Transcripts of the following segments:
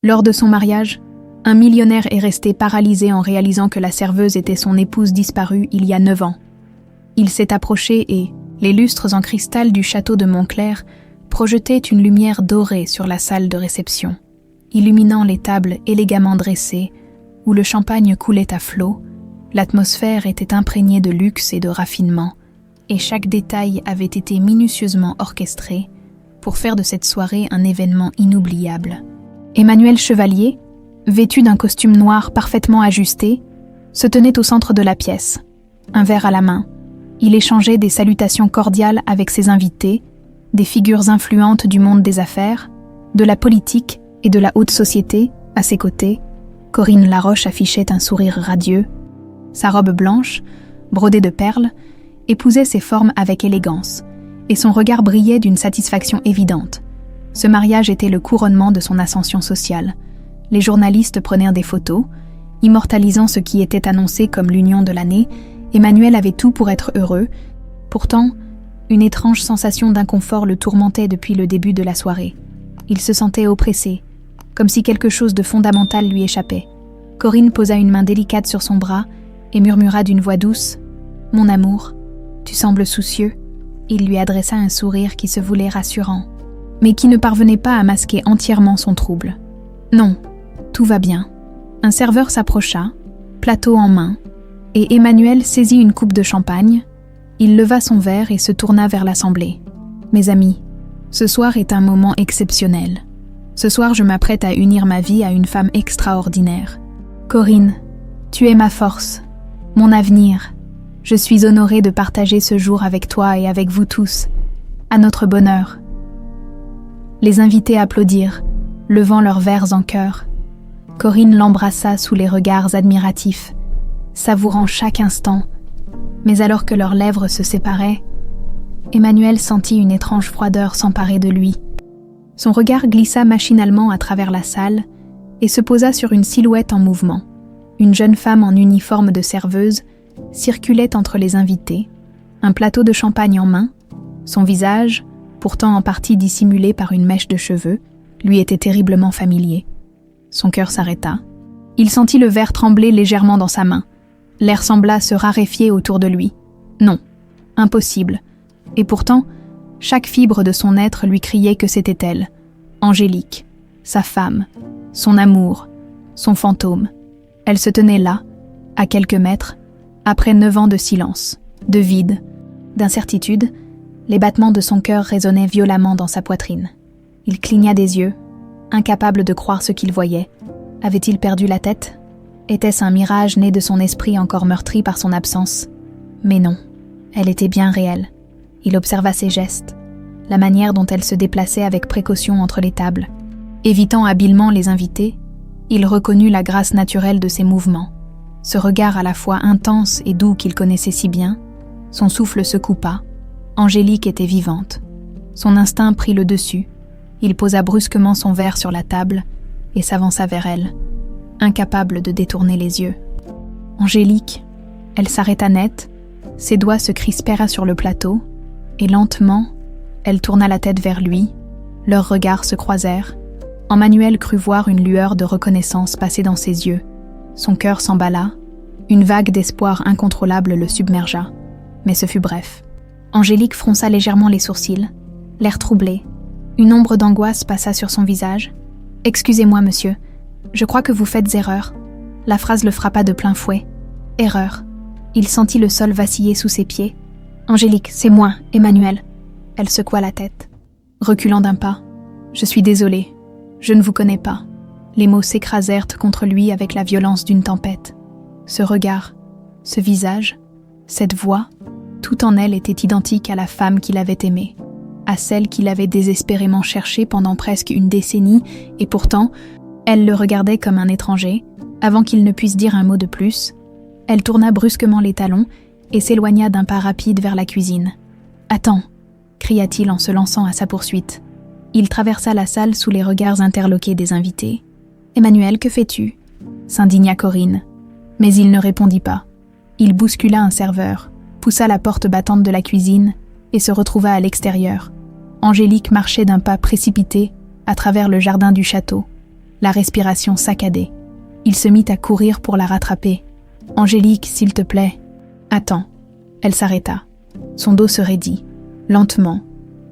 Lors de son mariage, un millionnaire est resté paralysé en réalisant que la serveuse était son épouse disparue il y a 9 ans. Il s'est approché et, les lustres en cristal du château de Montclair projetaient une lumière dorée sur la salle de réception, illuminant les tables élégamment dressées où le champagne coulait à flots. L'atmosphère était imprégnée de luxe et de raffinement, et chaque détail avait été minutieusement orchestré pour faire de cette soirée un événement inoubliable. Emmanuel Chevalier, vêtu d'un costume noir parfaitement ajusté, se tenait au centre de la pièce, un verre à la main. Il échangeait des salutations cordiales avec ses invités, des figures influentes du monde des affaires, de la politique et de la haute société. À ses côtés, Corinne Laroche affichait un sourire radieux. Sa robe blanche, brodée de perles, épousait ses formes avec élégance, et son regard brillait d'une satisfaction évidente. Ce mariage était le couronnement de son ascension sociale. Les journalistes prenaient des photos, immortalisant ce qui était annoncé comme l'union de l'année. Emmanuel avait tout pour être heureux. Pourtant, une étrange sensation d'inconfort le tourmentait depuis le début de la soirée. Il se sentait oppressé, comme si quelque chose de fondamental lui échappait. Corinne posa une main délicate sur son bras et murmura d'une voix douce « Mon amour, tu sembles soucieux ». Il lui adressa un sourire qui se voulait rassurant, mais qui ne parvenait pas à masquer entièrement son trouble. « Non, tout va bien ». Un serveur s'approcha, plateau en main, et Emmanuel saisit une coupe de champagne. Il leva son verre et se tourna vers l'assemblée. « Mes amis, ce soir est un moment exceptionnel. Ce soir, je m'apprête à unir ma vie à une femme extraordinaire. Corinne, tu es ma force, mon avenir. Je suis honorée de partager ce jour avec toi et avec vous tous, à notre bonheur. » Les invités applaudirent, levant leurs verres en chœur. Corinne l'embrassa sous les regards admiratifs, savourant chaque instant. Mais alors que leurs lèvres se séparaient, Emmanuel sentit une étrange froideur s'emparer de lui. Son regard glissa machinalement à travers la salle et se posa sur une silhouette en mouvement. Une jeune femme en uniforme de serveuse circulait entre les invités, un plateau de champagne en main. Son visage, pourtant en partie dissimulé par une mèche de cheveux, lui était terriblement familier. Son cœur s'arrêta. Il sentit le verre trembler légèrement dans sa main. L'air sembla se raréfier autour de lui. Non, impossible. Et pourtant, chaque fibre de son être lui criait que c'était elle, Angélique, sa femme, son amour, son fantôme. Elle se tenait là, à quelques mètres, après 9 ans de silence, de vide, d'incertitude. Les battements de son cœur résonnaient violemment dans sa poitrine. Il cligna des yeux, incapable de croire ce qu'il voyait. Avait-il perdu la tête ? Était-ce un mirage né de son esprit encore meurtri par son absence ? Mais non, elle était bien réelle. Il observa ses gestes, la manière dont elle se déplaçait avec précaution entre les tables. Évitant habilement les invités, il reconnut la grâce naturelle de ses mouvements. Ce regard à la fois intense et doux qu'il connaissait si bien, son souffle se coupa. Angélique était vivante. Son instinct prit le dessus. Il posa brusquement son verre sur la table et s'avança vers elle, incapable de détourner les yeux. Angélique, elle s'arrêta net, ses doigts se crispèrent sur le plateau, et lentement, elle tourna la tête vers lui. Leurs regards se croisèrent. Emmanuel crut voir une lueur de reconnaissance passer dans ses yeux. Son cœur s'emballa, une vague d'espoir incontrôlable le submergea, mais ce fut bref. Angélique fronça légèrement les sourcils, l'air troublé. Une ombre d'angoisse passa sur son visage. « Excusez-moi, monsieur, je crois que vous faites erreur. » La phrase le frappa de plein fouet. « Erreur. » Il sentit le sol vaciller sous ses pieds. « Angélique, c'est moi, Emmanuel. » Elle secoua la tête, reculant d'un pas. « Je suis désolée. Je ne vous connais pas. » Les mots s'écrasèrent contre lui avec la violence d'une tempête. Ce regard, ce visage, cette voix, tout en elle était identique à la femme qu'il avait aimée, à celle qu'il avait désespérément cherchée pendant presque une décennie, et pourtant, elle le regardait comme un étranger, avant qu'il ne puisse dire un mot de plus. Elle tourna brusquement les talons et s'éloigna d'un pas rapide vers la cuisine. « Attends !» cria-t-il en se lançant à sa poursuite. Il traversa la salle sous les regards interloqués des invités. « Emmanuel, que fais-tu » s'indigna Corinne. Mais il ne répondit pas. Il bouscula un serveur, poussa la porte battante de la cuisine et se retrouva à l'extérieur. Angélique marchait d'un pas précipité à travers le jardin du château. la respiration saccadée. Il se mit à courir pour la rattraper. « Angélique, s'il te plaît. »« Attends. » Elle s'arrêta. Son dos se raidit. Lentement,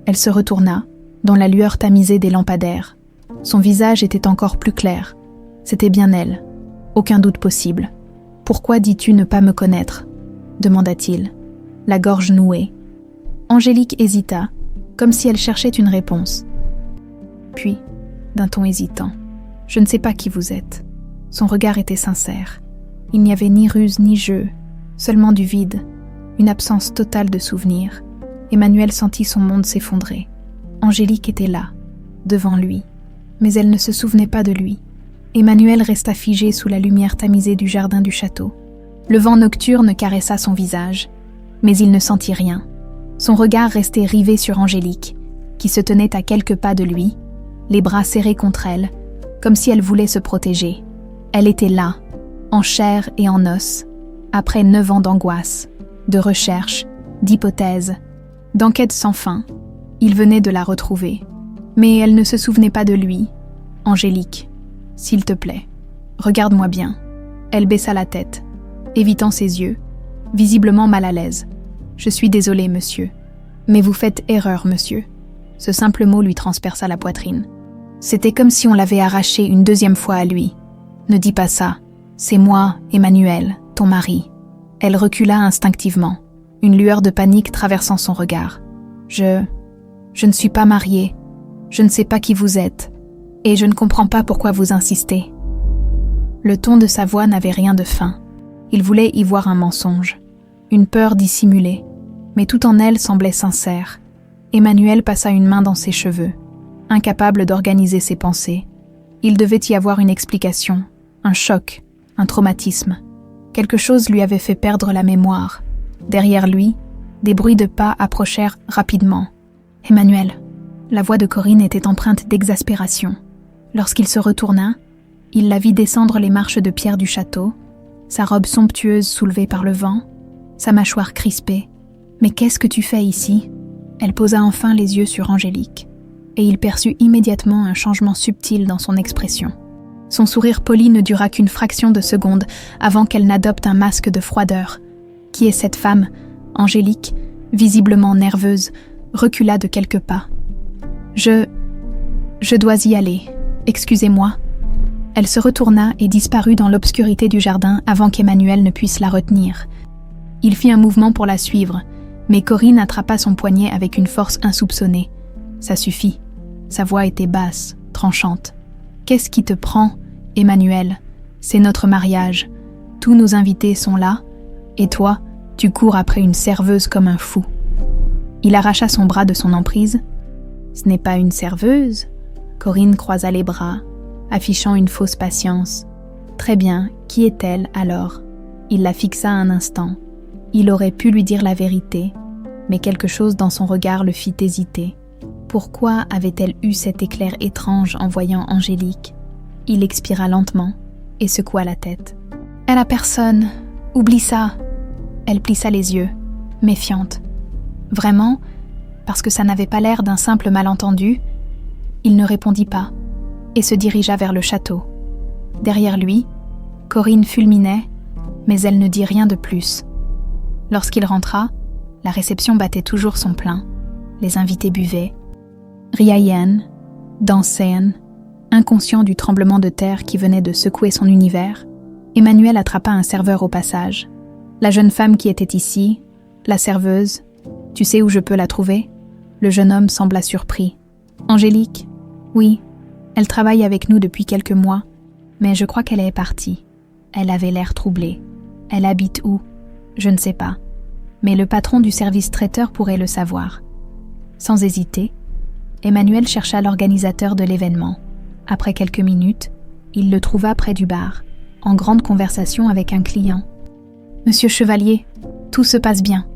elle se retourna, dans la lueur tamisée des lampadaires. Son visage était encore plus clair. C'était bien elle. Aucun doute possible. « Pourquoi dis-tu ne pas me connaître ?» demanda-t-il, la gorge nouée. Angélique hésita, comme si elle cherchait une réponse. Puis, d'un ton hésitant, « Je ne sais pas qui vous êtes. » Son regard était sincère. Il n'y avait ni ruse ni jeu, seulement du vide, une absence totale de souvenirs. Emmanuel sentit son monde s'effondrer. Angélique était là, devant lui, mais elle ne se souvenait pas de lui. Emmanuel resta figé sous la lumière tamisée du jardin du château. Le vent nocturne caressa son visage, mais il ne sentit rien. Son regard restait rivé sur Angélique, qui se tenait à quelques pas de lui, les bras serrés contre elle, comme si elle voulait se protéger. Elle était là, en chair et en os, après 9 ans d'angoisse, de recherche, d'hypothèses, d'enquête sans fin. Il venait de la retrouver. Mais elle ne se souvenait pas de lui. « Angélique, s'il te plaît, regarde-moi bien. » Elle baissa la tête, évitant ses yeux, visiblement mal à l'aise. « Je suis désolée, monsieur. Mais vous faites erreur, monsieur. » Ce simple mot lui transperça la poitrine. C'était comme si on l'avait arraché une deuxième fois à lui. « Ne dis pas ça. C'est moi, Emmanuel, ton mari. » Elle recula instinctivement, une lueur de panique traversant son regard. « Je ne suis pas mariée. Je ne sais pas qui vous êtes. Et je ne comprends pas pourquoi vous insistez. » Le ton de sa voix n'avait rien de fin. Il voulait y voir un mensonge, une peur dissimulée, mais tout en elle semblait sincère. Emmanuel passa une main dans ses cheveux, incapable d'organiser ses pensées. Il devait y avoir une explication, un choc, un traumatisme. Quelque chose lui avait fait perdre la mémoire. Derrière lui, des bruits de pas approchèrent rapidement. « Emmanuel !» La voix de Corinne était empreinte d'exaspération. Lorsqu'il se retourna, il la vit descendre les marches de pierre du château, sa robe somptueuse soulevée par le vent, sa mâchoire crispée. « Mais qu'est-ce que tu fais ici ?» Elle posa enfin les yeux sur Angélique, et il perçut immédiatement un changement subtil dans son expression. Son sourire poli ne dura qu'une fraction de seconde avant qu'elle n'adopte un masque de froideur. « Qui est cette femme ?» Angélique, visiblement nerveuse, recula de quelques pas. « Je dois y aller. Excusez-moi. » Elle se retourna et disparut dans l'obscurité du jardin avant qu'Emmanuel ne puisse la retenir. Il fit un mouvement pour la suivre, mais Corinne attrapa son poignet avec une force insoupçonnée. « Ça suffit. » Sa voix était basse, tranchante. « Qu'est-ce qui te prend, Emmanuel ? C'est notre mariage. Tous nos invités sont là, et toi, tu cours après une serveuse comme un fou. » Il arracha son bras de son emprise. « Ce n'est pas une serveuse ?» Corinne croisa les bras, affichant une fausse patience. « Très bien, qui est-elle alors ?» Il la fixa un instant. Il aurait pu lui dire la vérité, mais quelque chose dans son regard le fit hésiter. Pourquoi avait-elle eu cet éclair étrange en voyant Angélique ? Il expira lentement et secoua la tête. « Elle a personne. Oublie ça. » Elle plissa les yeux, méfiante. Vraiment, parce que ça n'avait pas l'air d'un simple malentendu, il ne répondit pas et se dirigea vers le château. Derrière lui, Corinne fulminait, mais elle ne dit rien de plus. Lorsqu'il rentra, la réception battait toujours son plein. Les invités buvaient, riaient, dansaient. Inconscient du tremblement de terre qui venait de secouer son univers, Emmanuel attrapa un serveur au passage. « La jeune femme qui était ici, la serveuse, tu sais où je peux la trouver ?» Le jeune homme sembla surpris. « Angélique ? Oui, elle travaille avec nous depuis quelques mois, mais je crois qu'elle est partie. Elle avait l'air troublée. Elle habite où ? Je ne sais pas. Mais le patron du service traiteur pourrait le savoir. » Sans hésiter, Emmanuel chercha l'organisateur de l'événement. Après quelques minutes, il le trouva près du bar, en grande conversation avec un client. « Monsieur Chevalier, tout se passe bien. »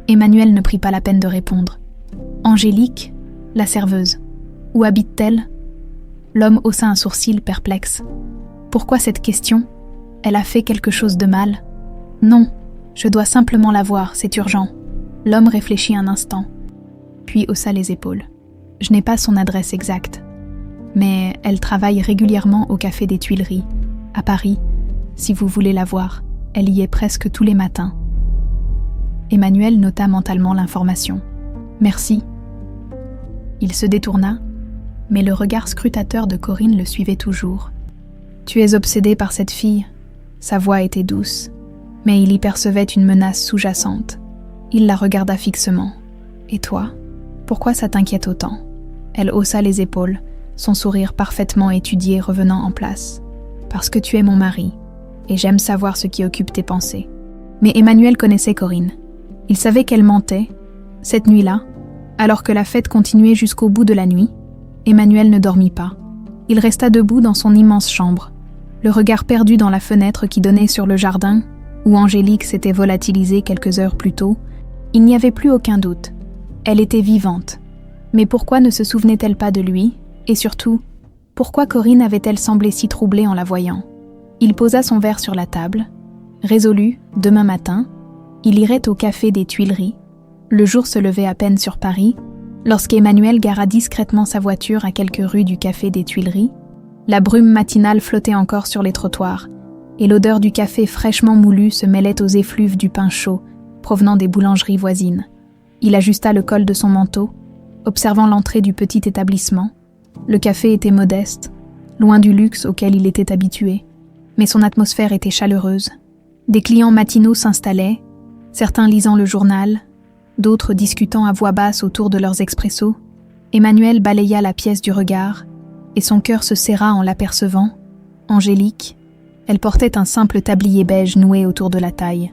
Emmanuel ne prit pas la peine de répondre. « Angélique, la serveuse. Où habite-t-elle » L'homme haussa un sourcil perplexe. « Pourquoi cette question ? Elle a fait quelque chose de mal ?»« Non, je dois simplement la voir, c'est urgent. » L'homme réfléchit un instant, puis haussa les épaules. « Je n'ai pas son adresse exacte. » mais elle travaille régulièrement au Café des Tuileries, à Paris. Si vous voulez la voir, elle y est presque tous les matins. » Emmanuel nota mentalement l'information. « Merci. » Il se détourna, mais le regard scrutateur de Corinne le suivait toujours. « Tu es obsédé par cette fille. » Sa voix était douce, mais il y percevait une menace sous-jacente. Il la regarda fixement. « Et toi, pourquoi ça t'inquiète autant ?» Elle haussa les épaules, son sourire parfaitement étudié revenant en place. « Parce que tu es mon mari, et j'aime savoir ce qui occupe tes pensées. » Mais Emmanuel connaissait Corinne. Il savait qu'elle mentait. Cette nuit-là, alors que la fête continuait jusqu'au bout de la nuit, Emmanuel ne dormit pas. Il resta debout dans son immense chambre, le regard perdu dans la fenêtre qui donnait sur le jardin, où Angélique s'était volatilisée quelques heures plus tôt. Il n'y avait plus aucun doute. Elle était vivante. Mais pourquoi ne se souvenait-elle pas de lui? Et surtout, pourquoi Corinne avait-elle semblé si troublée en la voyant? Il posa son verre sur la table. Résolu, demain matin, il irait au Café des Tuileries. Le jour se levait à peine sur Paris, lorsqu'Emmanuel gara discrètement sa voiture à quelques rues du Café des Tuileries. La brume matinale flottait encore sur les trottoirs, et l'odeur du café fraîchement moulu se mêlait aux effluves du pain chaud, provenant des boulangeries voisines. Il ajusta le col de son manteau, observant l'entrée du petit établissement. Le café était modeste, loin du luxe auquel il était habitué, mais son atmosphère était chaleureuse. Des clients matinaux s'installaient, certains lisant le journal, d'autres discutant à voix basse autour de leurs expressos. Emmanuel balaya la pièce du regard, et son cœur se serra en l'apercevant. Angélique, elle portait un simple tablier beige noué autour de la taille.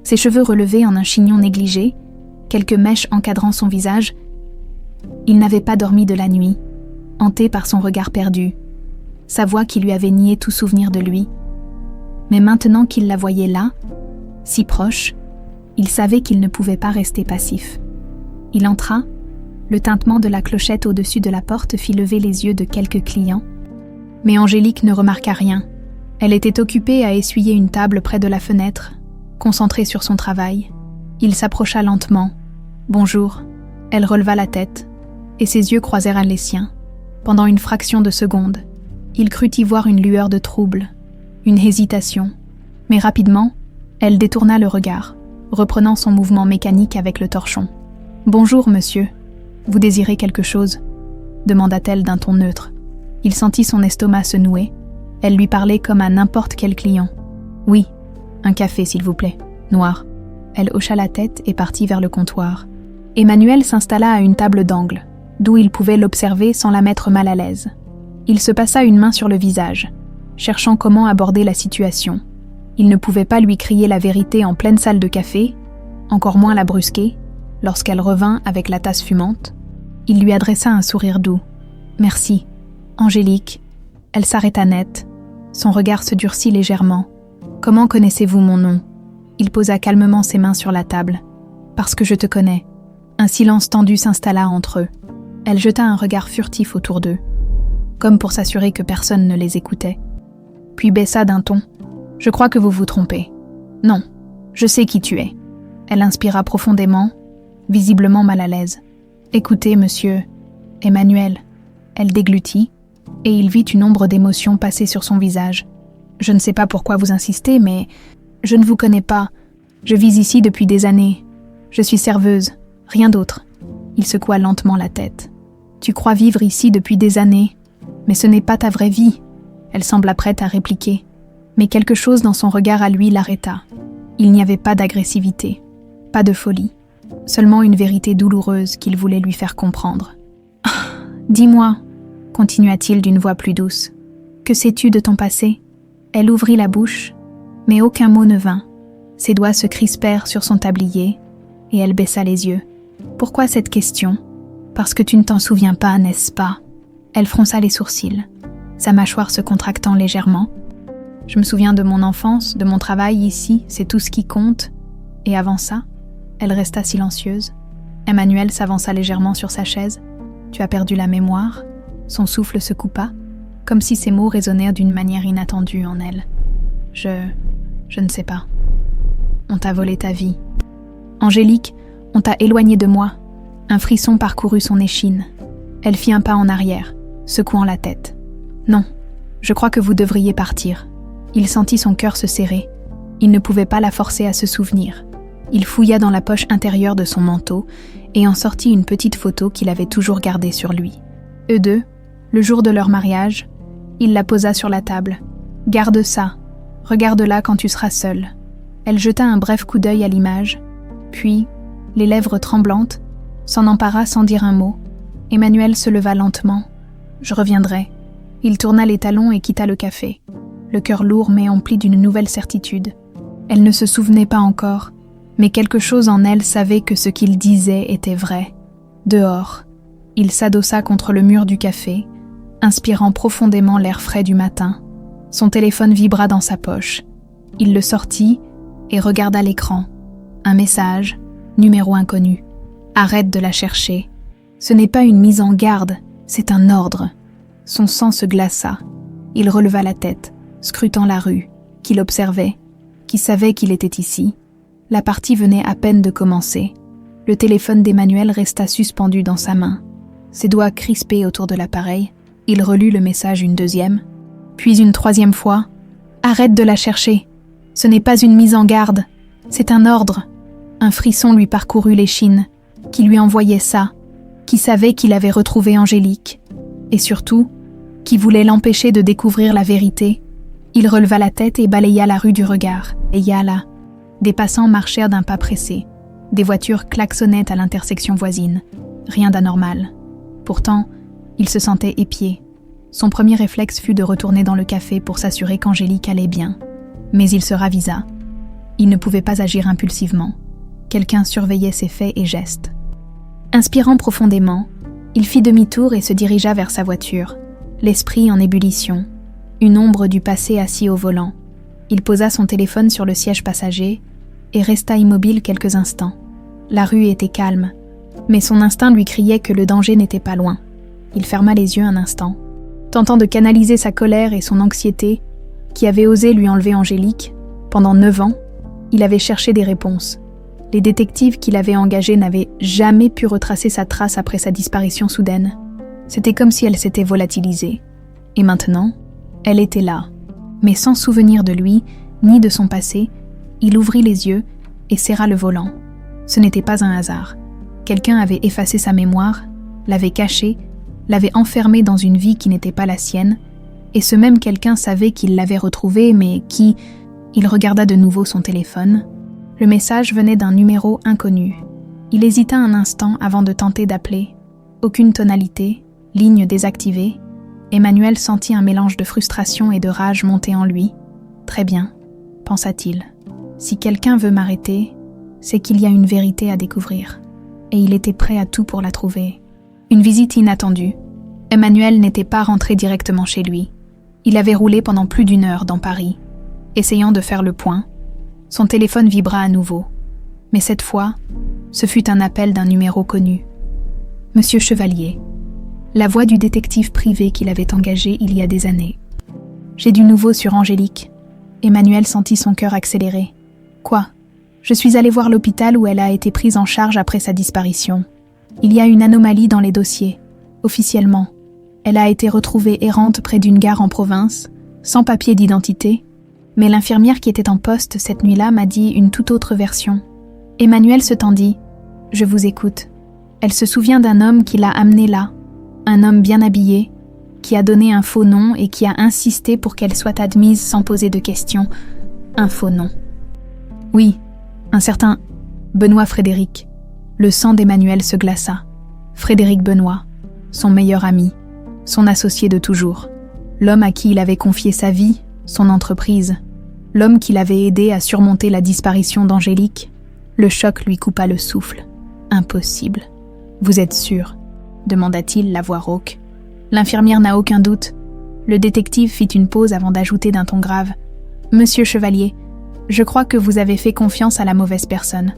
Ses cheveux relevés en un chignon négligé, quelques mèches encadrant son visage. Il n'avait pas dormi de la nuit, hanté par son regard perdu, sa voix qui lui avait nié tout souvenir de lui. Mais maintenant qu'il la voyait là, si proche, il savait qu'il ne pouvait pas rester passif. Il entra, le tintement de la clochette au-dessus de la porte fit lever les yeux de quelques clients. Mais Angélique ne remarqua rien. Elle était occupée à essuyer une table près de la fenêtre, concentrée sur son travail. Il s'approcha lentement. « Bonjour ». Elle releva la tête, et ses yeux croisèrent les siens. Pendant une fraction de seconde, il crut y voir une lueur de trouble, une hésitation. Mais rapidement, elle détourna le regard, reprenant son mouvement mécanique avec le torchon. « Bonjour, monsieur. Vous désirez quelque chose ?» demanda-t-elle d'un ton neutre. Il sentit son estomac se nouer. Elle lui parlait comme à n'importe quel client. « Oui, un café, s'il vous plaît, noir. » Elle hocha la tête et partit vers le comptoir. Emmanuel s'installa à une table d'angle, d'où il pouvait l'observer sans la mettre mal à l'aise. Il se passa une main sur le visage, cherchant comment aborder la situation. Il ne pouvait pas lui crier la vérité en pleine salle de café, encore moins la brusquer, lorsqu'elle revint avec la tasse fumante. Il lui adressa un sourire doux. « Merci, Angélique. » Elle s'arrêta net. Son regard se durcit légèrement. « Comment connaissez-vous mon nom ?» Il posa calmement ses mains sur la table. « Parce que je te connais. » Un silence tendu s'installa entre eux. Elle jeta un regard furtif autour d'eux, comme pour s'assurer que personne ne les écoutait. Puis baissa d'un ton. « Je crois que vous vous trompez. Non, je sais qui tu es. » Elle inspira profondément, visiblement mal à l'aise. « Écoutez, monsieur, Emmanuel. » Elle déglutit, et il vit une ombre d'émotion passer sur son visage. « Je ne sais pas pourquoi vous insistez, mais je ne vous connais pas. Je vis ici depuis des années. Je suis serveuse, rien d'autre. » Il secoua lentement la tête. « Tu crois vivre ici depuis des années, mais ce n'est pas ta vraie vie. » Elle sembla prête à répliquer, mais quelque chose dans son regard à lui l'arrêta. Il n'y avait pas d'agressivité, pas de folie, seulement une vérité douloureuse qu'il voulait lui faire comprendre. « Dis-moi, » continua-t-il d'une voix plus douce, « que sais-tu de ton passé ?» Elle ouvrit la bouche, mais aucun mot ne vint. Ses doigts se crispèrent sur son tablier, et elle baissa les yeux. « Pourquoi cette question ? Parce que tu ne t'en souviens pas, n'est-ce pas ?» Elle fronça les sourcils, sa mâchoire se contractant légèrement. « Je me souviens de mon enfance, de mon travail ici, c'est tout ce qui compte. Et avant ça ?» Elle resta silencieuse. Emmanuel s'avança légèrement sur sa chaise. « Tu as perdu la mémoire ?» Son souffle se coupa, comme si ces mots résonnèrent d'une manière inattendue en elle. « Je ne sais pas. On t'a volé ta vie. Angélique, on t'a éloignée de moi. » Un frisson parcourut son échine. Elle fit un pas en arrière, secouant la tête. « Non, je crois que vous devriez partir. » Il sentit son cœur se serrer. Il ne pouvait pas la forcer à se souvenir. Il fouilla dans la poche intérieure de son manteau et en sortit une petite photo qu'il avait toujours gardée sur lui. Eux deux, le jour de leur mariage, il la posa sur la table. « Garde ça, regarde-la quand tu seras seule. » Elle jeta un bref coup d'œil à l'image, puis, les lèvres tremblantes, s'en empara sans dire un mot. Emmanuel se leva lentement. « Je reviendrai. » Il tourna les talons et quitta le café, le cœur lourd mais empli d'une nouvelle certitude. Elle ne se souvenait pas encore, mais quelque chose en elle savait que ce qu'il disait était vrai. Dehors, il s'adossa contre le mur du café, inspirant profondément l'air frais du matin. Son téléphone vibra dans sa poche. Il le sortit et regarda l'écran. Un message, numéro inconnu. « Arrête de la chercher. Ce n'est pas une mise en garde, c'est un ordre. » Son sang se glaça. Il releva la tête, scrutant la rue, qu'il observait, qui savait qu'il était ici. La partie venait à peine de commencer. Le téléphone d'Emmanuel resta suspendu dans sa main. Ses doigts crispés autour de l'appareil, il relut le message une deuxième, puis une troisième fois. « Arrête de la chercher. Ce n'est pas une mise en garde, c'est un ordre. » Un frisson lui parcourut l'échine, qui lui envoyait ça, qui savait qu'il avait retrouvé Angélique, et surtout, qui voulait l'empêcher de découvrir la vérité. Il releva la tête et balaya la rue du regard. Et là, des passants marchèrent d'un pas pressé. Des voitures klaxonnaient à l'intersection voisine. Rien d'anormal. Pourtant, il se sentait épié. Son premier réflexe fut de retourner dans le café pour s'assurer qu'Angélique allait bien. Mais il se ravisa. Il ne pouvait pas agir impulsivement. Quelqu'un surveillait ses faits et gestes. Inspirant profondément, il fit demi-tour et se dirigea vers sa voiture, l'esprit en ébullition, une ombre du passé assis au volant. Il posa son téléphone sur le siège passager et resta immobile quelques instants. La rue était calme, mais son instinct lui criait que le danger n'était pas loin. Il ferma les yeux un instant, tentant de canaliser sa colère et son anxiété, qui avait osé lui enlever Angélique. Pendant 9 ans, il avait cherché des réponses. Les détectives qu'il avait engagés n'avaient jamais pu retracer sa trace après sa disparition soudaine. C'était comme si elle s'était volatilisée. Et maintenant, elle était là. Mais sans souvenir de lui, ni de son passé, il ouvrit les yeux et serra le volant. Ce n'était pas un hasard. Quelqu'un avait effacé sa mémoire, l'avait cachée, l'avait enfermée dans une vie qui n'était pas la sienne, et ce même quelqu'un savait qu'il l'avait retrouvée, mais qui... Il regarda de nouveau son téléphone. Le message venait d'un numéro inconnu. Il hésita un instant avant de tenter d'appeler. Aucune tonalité, ligne désactivée. Emmanuel sentit un mélange de frustration et de rage monter en lui. Très bien, pensa-t-il. Si quelqu'un veut m'arrêter, c'est qu'il y a une vérité à découvrir. Et il était prêt à tout pour la trouver. Une visite inattendue. Emmanuel n'était pas rentré directement chez lui. Il avait roulé pendant plus d'1 heure dans Paris. Essayant de faire le point, son téléphone vibra à nouveau. Mais cette fois, ce fut un appel d'un numéro connu. « Monsieur Chevalier », la voix du détective privé qu'il avait engagé il y a des années. « J'ai du nouveau sur Angélique. » Emmanuel sentit son cœur accélérer. « Quoi ? Je suis allé voir l'hôpital où elle a été prise en charge après sa disparition. Il y a une anomalie dans les dossiers. Officiellement, elle a été retrouvée errante près d'une gare en province, sans papier d'identité. Mais l'infirmière qui était en poste cette nuit-là m'a dit une toute autre version. » Emmanuel se tendit. « Je vous écoute. » Elle se souvient d'un homme qui l'a amenée là, un homme bien habillé, qui a donné un faux nom et qui a insisté pour qu'elle soit admise sans poser de questions. Un faux nom. Oui, un certain Benoît Frédéric. Le sang d'Emmanuel se glaça. Frédéric Benoît, son meilleur ami, son associé de toujours, l'homme à qui il avait confié sa vie, son entreprise, l'homme qui l'avait aidé à surmonter la disparition d'Angélique. Le choc lui coupa le souffle. Impossible. « Vous êtes sûr ?» demanda-t-il, la voix rauque. L'infirmière n'a aucun doute. Le détective fit une pause avant d'ajouter d'un ton grave. « Monsieur Chevalier, je crois que vous avez fait confiance à la mauvaise personne. »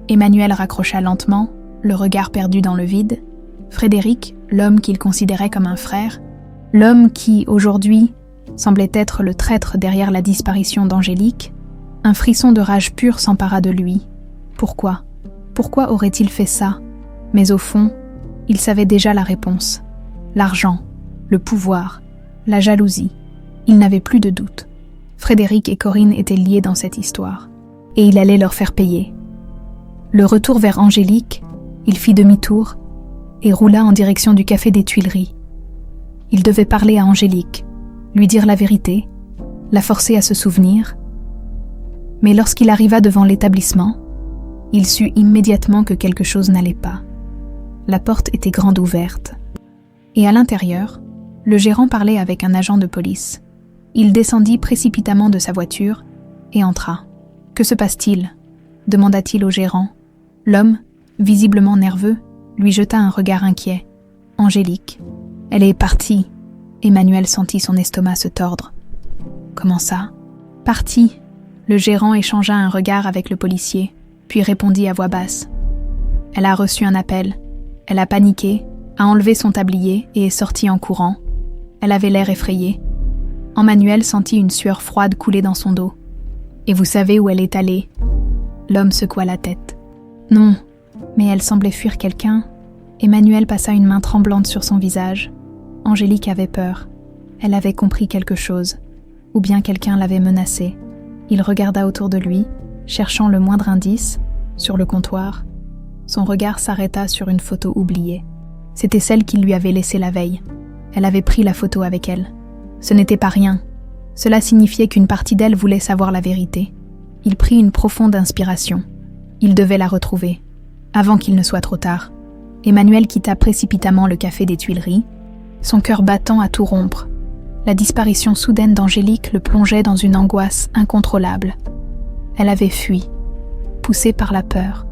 Emmanuel raccrocha lentement, le regard perdu dans le vide. Frédéric, l'homme qu'il considérait comme un frère, l'homme qui, aujourd'hui, semblait être le traître derrière la disparition d'Angélique, un frisson de rage pure s'empara de lui. Pourquoi ? Pourquoi aurait-il fait ça ? Mais au fond, il savait déjà la réponse. L'argent. le pouvoir, la jalousie. Il n'avait plus de doute. Frédéric et Corinne étaient liés dans cette histoire, et il allait leur faire payer. Le retour vers Angélique, il fit demi-tour et roula en direction du café des Tuileries. Il devait parler à Angélique, lui dire la vérité, la forcer à se souvenir. Mais lorsqu'il arriva devant l'établissement, il sut immédiatement que quelque chose n'allait pas. La porte était grande ouverte. Et à l'intérieur, le gérant parlait avec un agent de police. Il descendit précipitamment de sa voiture et entra. « Que se passe-t-il » demanda-t-il au gérant. L'homme, visiblement nerveux, lui jeta un regard inquiet. « Angélique, elle est partie. » Emmanuel sentit son estomac se tordre. « Comment ça ?»« Partie. » Le gérant échangea un regard avec le policier, puis répondit à voix basse. « Elle a reçu un appel. Elle a paniqué, a enlevé son tablier et est sortie en courant. Elle avait l'air effrayée. » Emmanuel sentit une sueur froide couler dans son dos. « Et vous savez où elle est allée ?» L'homme secoua la tête. « Non, mais elle semblait fuir quelqu'un. » Emmanuel passa une main tremblante sur son visage. Angélique avait peur. Elle avait compris quelque chose, ou bien quelqu'un l'avait menacée. Il regarda autour de lui, cherchant le moindre indice, sur le comptoir. Son regard s'arrêta sur une photo oubliée. C'était celle qu'il lui avait laissée la veille. Elle avait pris la photo avec elle. Ce n'était pas rien. Cela signifiait qu'une partie d'elle voulait savoir la vérité. Il prit une profonde inspiration. Il devait la retrouver, avant qu'il ne soit trop tard. Emmanuel quitta précipitamment le café des Tuileries, son cœur battant à tout rompre. La disparition soudaine d'Angélique le plongeait dans une angoisse incontrôlable. Elle avait fui, poussée par la peur,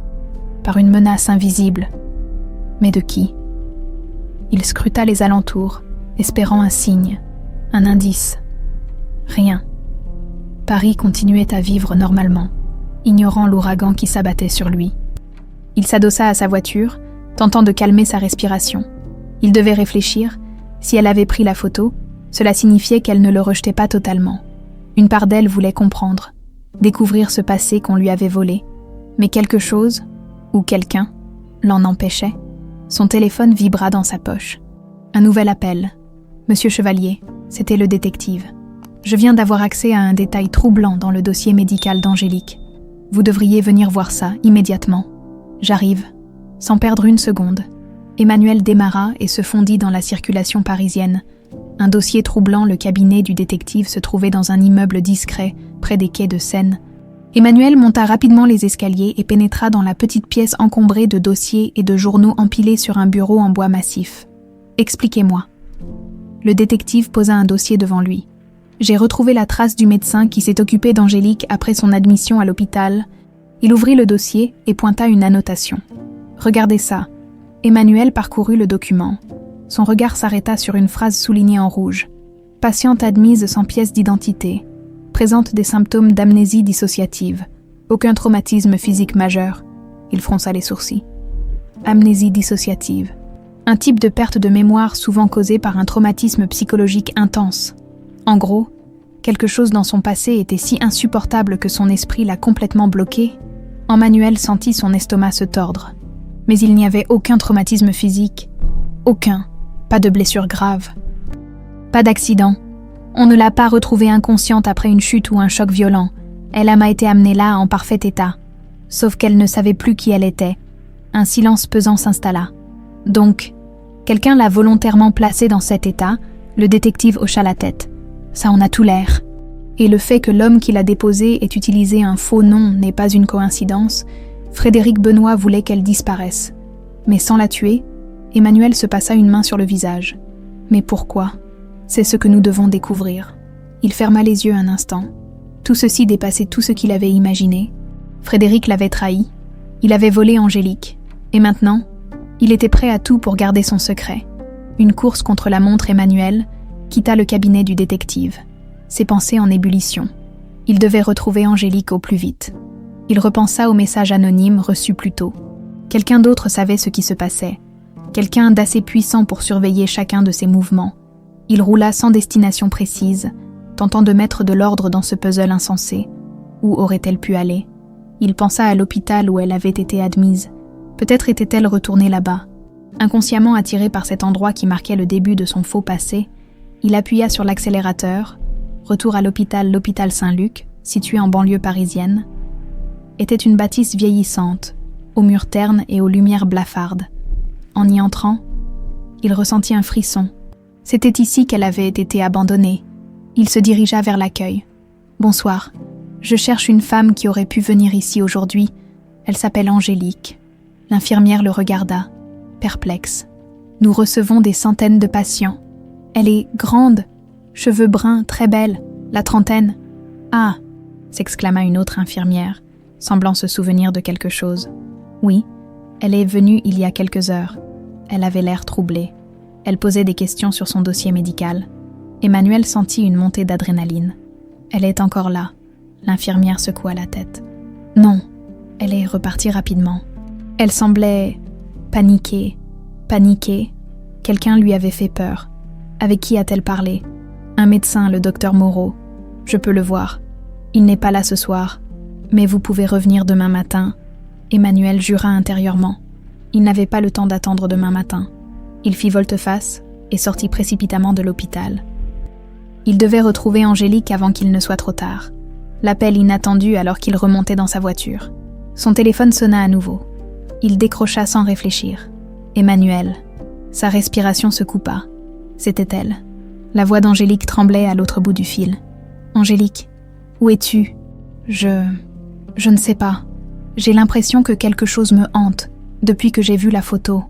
par une menace invisible. Mais de qui ? Il scruta les alentours, espérant un signe, un indice. Rien. Paris continuait à vivre normalement, ignorant l'ouragan qui s'abattait sur lui. Il s'adossa à sa voiture, tentant de calmer sa respiration. Il devait réfléchir. Si elle avait pris la photo, cela signifiait qu'elle ne le rejetait pas totalement. Une part d'elle voulait comprendre, découvrir ce passé qu'on lui avait volé. Mais quelque chose, ou quelqu'un, l'en empêchait. Son téléphone vibra dans sa poche. Un nouvel appel. « Monsieur Chevalier, c'était le détective. Je viens d'avoir accès à un détail troublant dans le dossier médical d'Angélique. Vous devriez venir voir ça immédiatement. J'arrive. » Sans perdre une seconde, Emmanuel démarra et se fondit dans la circulation parisienne. Un dossier troublant, le cabinet du détective se trouvait dans un immeuble discret, près des quais de Seine. Emmanuel monta rapidement les escaliers et pénétra dans la petite pièce encombrée de dossiers et de journaux empilés sur un bureau en bois massif. « Expliquez-moi. » Le détective posa un dossier devant lui. « J'ai retrouvé la trace du médecin qui s'est occupé d'Angélique après son admission à l'hôpital. » Il ouvrit le dossier et pointa une annotation. « Regardez ça. » Emmanuel parcourut le document. Son regard s'arrêta sur une phrase soulignée en rouge. « Patiente admise sans pièce d'identité. Présente des symptômes d'amnésie dissociative. Aucun traumatisme physique majeur. » Il fronça les sourcils. Amnésie dissociative. Un type de perte de mémoire souvent causée par un traumatisme psychologique intense. En gros, quelque chose dans son passé était si insupportable que son esprit l'a complètement bloqué. Emmanuel sentit son estomac se tordre. Mais il n'y avait aucun traumatisme physique. Aucun. Pas de blessure grave. Pas d'accident. On ne l'a pas retrouvée inconsciente après une chute ou un choc violent. Elle a été amenée là en parfait état. Sauf qu'elle ne savait plus qui elle était. Un silence pesant s'installa. Donc, quelqu'un l'a volontairement placée dans cet état. Le détective hocha la tête. Ça en a tout l'air. Et le fait que l'homme qui l'a déposée ait utilisé un faux nom n'est pas une coïncidence. Frédéric Benoît voulait qu'elle disparaisse. Mais sans la tuer, Emmanuel se passa une main sur le visage. Mais pourquoi ? C'est ce que nous devons découvrir. Il ferma les yeux un instant. Tout ceci dépassait tout ce qu'il avait imaginé. Frédéric l'avait trahi. Il avait volé Angélique. Et maintenant, il était prêt à tout pour garder son secret. Une course contre la montre Emmanuel quitta le cabinet du détective. Ses pensées en ébullition. Il devait retrouver Angélique au plus vite. Il repensa au message anonyme reçu plus tôt. Quelqu'un d'autre savait ce qui se passait. Quelqu'un d'assez puissant pour surveiller chacun de ses mouvements. Il roula sans destination précise, tentant de mettre de l'ordre dans ce puzzle insensé. Où aurait-elle pu aller ? Il pensa à l'hôpital où elle avait été admise. Peut-être était-elle retournée là-bas. Inconsciemment attiré par cet endroit qui marquait le début de son faux passé, il appuya sur l'accélérateur. Retour à l'hôpital Saint-Luc, situé en banlieue parisienne, était une bâtisse vieillissante, aux murs ternes et aux lumières blafardes. En y entrant, il ressentit un frisson. C'était ici qu'elle avait été abandonnée. Il se dirigea vers l'accueil. « Bonsoir. Je cherche une femme qui aurait pu venir ici aujourd'hui. Elle s'appelle Angélique. » L'infirmière le regarda, perplexe. « Nous recevons des centaines de patients. Elle est grande, cheveux bruns, très belle, la trentaine. »« Ah !» s'exclama une autre infirmière, semblant se souvenir de quelque chose. « Oui, elle est venue il y a quelques heures. » Elle avait l'air troublée. Elle posait des questions sur son dossier médical. Emmanuel sentit une montée d'adrénaline. « Elle est encore là. » L'infirmière secoua la tête. « Non. » Elle est repartie rapidement. Elle semblait paniquée. Quelqu'un lui avait fait peur. Avec qui a-t-elle parlé ? Un médecin, le docteur Moreau. Je peux le voir. Il n'est pas là ce soir. Mais vous pouvez revenir demain matin. Emmanuel jura intérieurement. Il n'avait pas le temps d'attendre demain matin. Il fit volte-face et sortit précipitamment de l'hôpital. Il devait retrouver Angélique avant qu'il ne soit trop tard. L'appel inattendu alors qu'il remontait dans sa voiture. Son téléphone sonna à nouveau. Il décrocha sans réfléchir. Emmanuel. Sa respiration se coupa. C'était elle. La voix d'Angélique tremblait à l'autre bout du fil. « Angélique, où es-tu ? Je ne sais pas. J'ai l'impression que quelque chose me hante depuis que j'ai vu la photo. »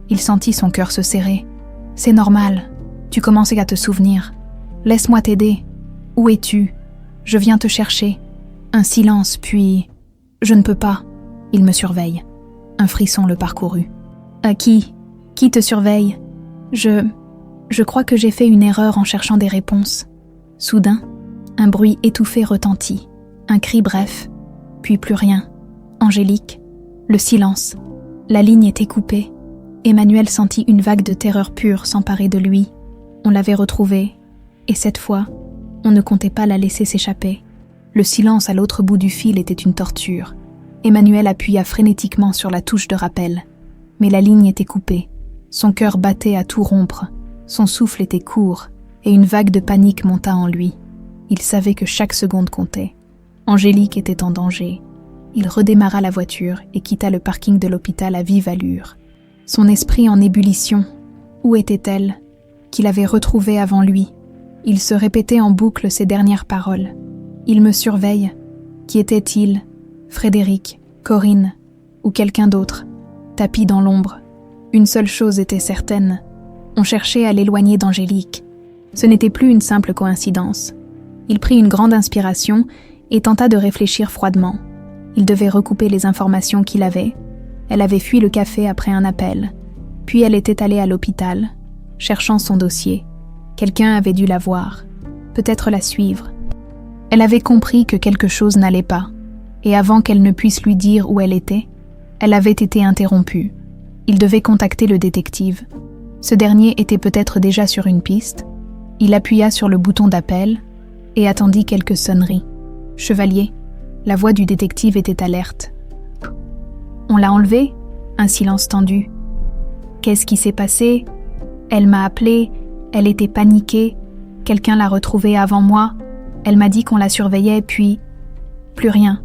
Il sentit son cœur se serrer. « C'est normal. Tu commençais à te souvenir. Laisse-moi t'aider. Où es-tu ? Je viens te chercher. » Un silence, puis... « Je ne peux pas. Il me surveille. » Un frisson le parcourut. « À qui ? Qui te surveille ? Je crois que j'ai fait une erreur en cherchant des réponses. » Soudain, un bruit étouffé retentit. Un cri bref, puis plus rien. Angélique, le silence. La ligne était coupée. Emmanuel sentit une vague de terreur pure s'emparer de lui. On l'avait retrouvée, et cette fois, on ne comptait pas la laisser s'échapper. Le silence à l'autre bout du fil était une torture. Emmanuel appuya frénétiquement sur la touche de rappel. Mais la ligne était coupée. Son cœur battait à tout rompre. Son souffle était court, et une vague de panique monta en lui. Il savait que chaque seconde comptait. Angélique était en danger. Il redémarra la voiture et quitta le parking de l'hôpital à vive allure. Son esprit en ébullition. Où était-elle ? Qu'il avait retrouvée avant lui. Il se répétait en boucle ces dernières paroles. « Il me surveille. » Qui était-il ? Frédéric, Corinne ou quelqu'un d'autre, tapi dans l'ombre. Une seule chose était certaine. On cherchait à l'éloigner d'Angélique. Ce n'était plus une simple coïncidence. Il prit une grande inspiration et tenta de réfléchir froidement. Il devait recouper les informations qu'il avait. Elle avait fui le café après un appel. Puis elle était allée à l'hôpital, cherchant son dossier. Quelqu'un avait dû la voir, peut-être la suivre. Elle avait compris que quelque chose n'allait pas, et avant qu'elle ne puisse lui dire où elle était, elle avait été interrompue. Il devait contacter le détective. Ce dernier était peut-être déjà sur une piste. Il appuya sur le bouton d'appel et attendit quelques sonneries. « Chevalier !» La voix du détective était alerte. « On l'a enlevée ?» Un silence tendu. « Qu'est-ce qui s'est passé ? Elle m'a appelé, elle était paniquée, quelqu'un l'a retrouvée avant moi, elle m'a dit qu'on la surveillait, puis... » Plus rien.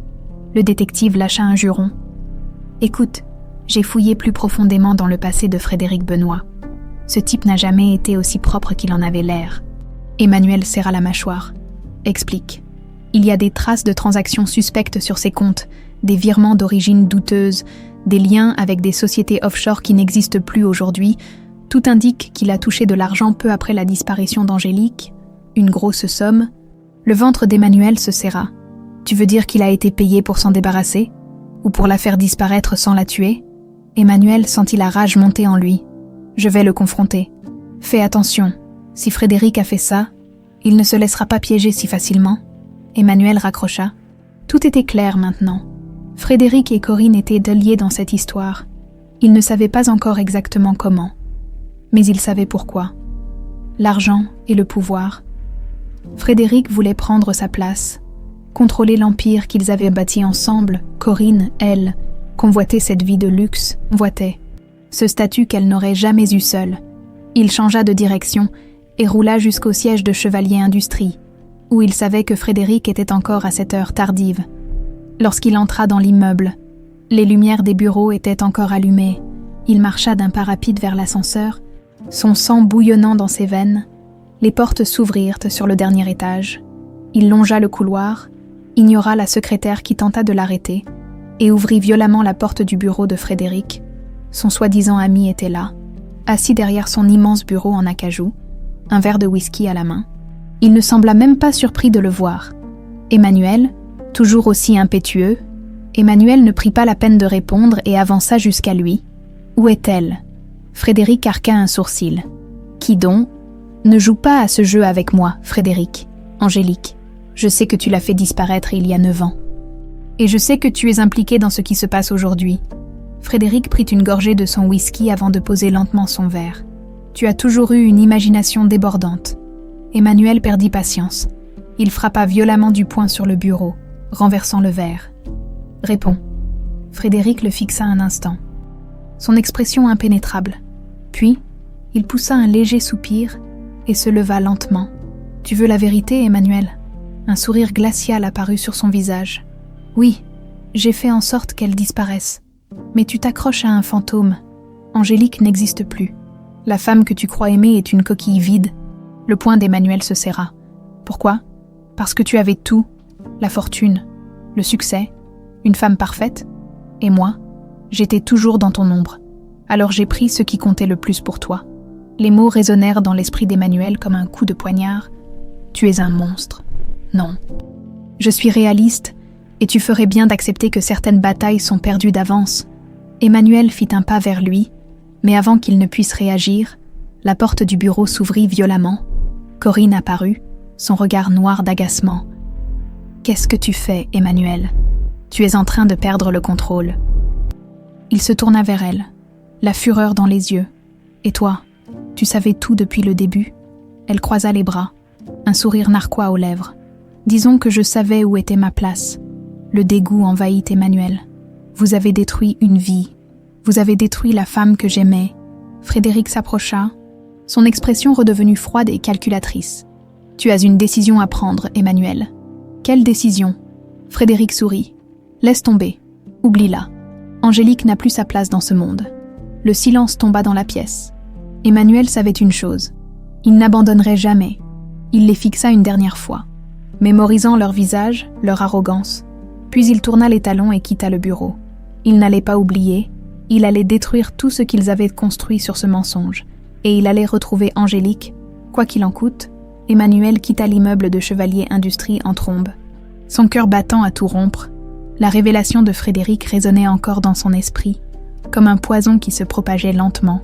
Le détective lâcha un juron. « Écoute, j'ai fouillé plus profondément dans le passé de Frédéric Benoît. Ce type n'a jamais été aussi propre qu'il en avait l'air. » Emmanuel serra la mâchoire. « Explique. » Il y a des traces de transactions suspectes sur ses comptes, des virements d'origine douteuse, des liens avec des sociétés offshore qui n'existent plus aujourd'hui. Tout indique qu'il a touché de l'argent peu après la disparition d'Angélique, une grosse somme. Le ventre d'Emmanuel se serra. « Tu veux dire qu'il a été payé pour s'en débarrasser ? Ou pour la faire disparaître sans la tuer ?» Emmanuel sentit la rage monter en lui. « Je vais le confronter. Fais attention. Si Frédéric a fait ça, il ne se laissera pas piéger si facilement. » Emmanuel raccrocha. Tout était clair maintenant. Frédéric et Corinne étaient liés dans cette histoire. Ils ne savaient pas encore exactement comment. Mais ils savaient pourquoi. L'argent et le pouvoir. Frédéric voulait prendre sa place, contrôler l'empire qu'ils avaient bâti ensemble. Corinne, elle, convoitait cette vie de luxe, convoitait. ce statut qu'elle n'aurait jamais eu seule. Il changea de direction et roula jusqu'au siège de Chevalier Industrie, où il savait que Frédéric était encore à cette heure tardive. Lorsqu'il entra dans l'immeuble, les lumières des bureaux étaient encore allumées. Il marcha d'un pas rapide vers l'ascenseur, son sang bouillonnant dans ses veines. Les portes s'ouvrirent sur le dernier étage. Il longea le couloir, ignora la secrétaire qui tenta de l'arrêter et ouvrit violemment la porte du bureau de Frédéric. Son soi-disant ami était là, assis derrière son immense bureau en acajou, un verre de whisky à la main. Il ne sembla même pas surpris de le voir. Emmanuel, toujours aussi impétueux, Emmanuel ne prit pas la peine de répondre et avança jusqu'à lui. « Où est-elle » Frédéric arqua un sourcil. « Qui donc ? Ne joue pas à ce jeu avec moi, Frédéric. Angélique, je sais que tu l'as fait disparaître il y a 9 ans. Et je sais que tu es impliqué dans ce qui se passe aujourd'hui. » Frédéric prit une gorgée de son whisky avant de poser lentement son verre. « Tu as toujours eu une imagination débordante. » Emmanuel perdit patience. Il frappa violemment du poing sur le bureau, renversant le verre. « Réponds. » Frédéric le fixa un instant. Son expression impénétrable. Puis, il poussa un léger soupir et se leva lentement. « Tu veux la vérité, Emmanuel ?» Un sourire glacial apparut sur son visage. « Oui, j'ai fait en sorte qu'elle disparaisse. Mais tu t'accroches à un fantôme. Angélique n'existe plus. La femme que tu crois aimer est une coquille vide. » Le poing d'Emmanuel se serra. « Pourquoi ? Parce que tu avais tout, la fortune, le succès, une femme parfaite. Et moi, j'étais toujours dans ton ombre. Alors j'ai pris ce qui comptait le plus pour toi. » Les mots résonnèrent dans l'esprit d'Emmanuel comme un coup de poignard. « Tu es un monstre. Non. Je suis réaliste, et tu ferais bien d'accepter que certaines batailles sont perdues d'avance. » Emmanuel fit un pas vers lui, mais avant qu'il ne puisse réagir, la porte du bureau s'ouvrit violemment. Corinne apparut, son regard noir d'agacement. « Qu'est-ce que tu fais, Emmanuel ? Tu es en train de perdre le contrôle. » Il se tourna vers elle, la fureur dans les yeux. « Et toi, tu savais tout depuis le début ?» Elle croisa les bras, un sourire narquois aux lèvres. « Disons que je savais où était ma place. » Le dégoût envahit Emmanuel. « Vous avez détruit une vie. Vous avez détruit la femme que j'aimais. » Frédéric s'approcha, son expression redevenue froide et calculatrice. « Tu as une décision à prendre, Emmanuel. » « Quelle décision ?» Frédéric sourit. « Laisse tomber. Oublie-la. Angélique n'a plus sa place dans ce monde. » Le silence tomba dans la pièce. Emmanuel savait une chose. Il n'abandonnerait jamais. Il les fixa une dernière fois, mémorisant leur visage, leur arrogance. Puis il tourna les talons et quitta le bureau. Il n'allait pas oublier. Il allait détruire tout ce qu'ils avaient construit sur ce mensonge. Et il allait retrouver Angélique, quoi qu'il en coûte. Emmanuel quitta l'immeuble de Chevalier Industrie en trombe. Son cœur battant à tout rompre, la révélation de Frédéric résonnait encore dans son esprit, comme un poison qui se propageait lentement.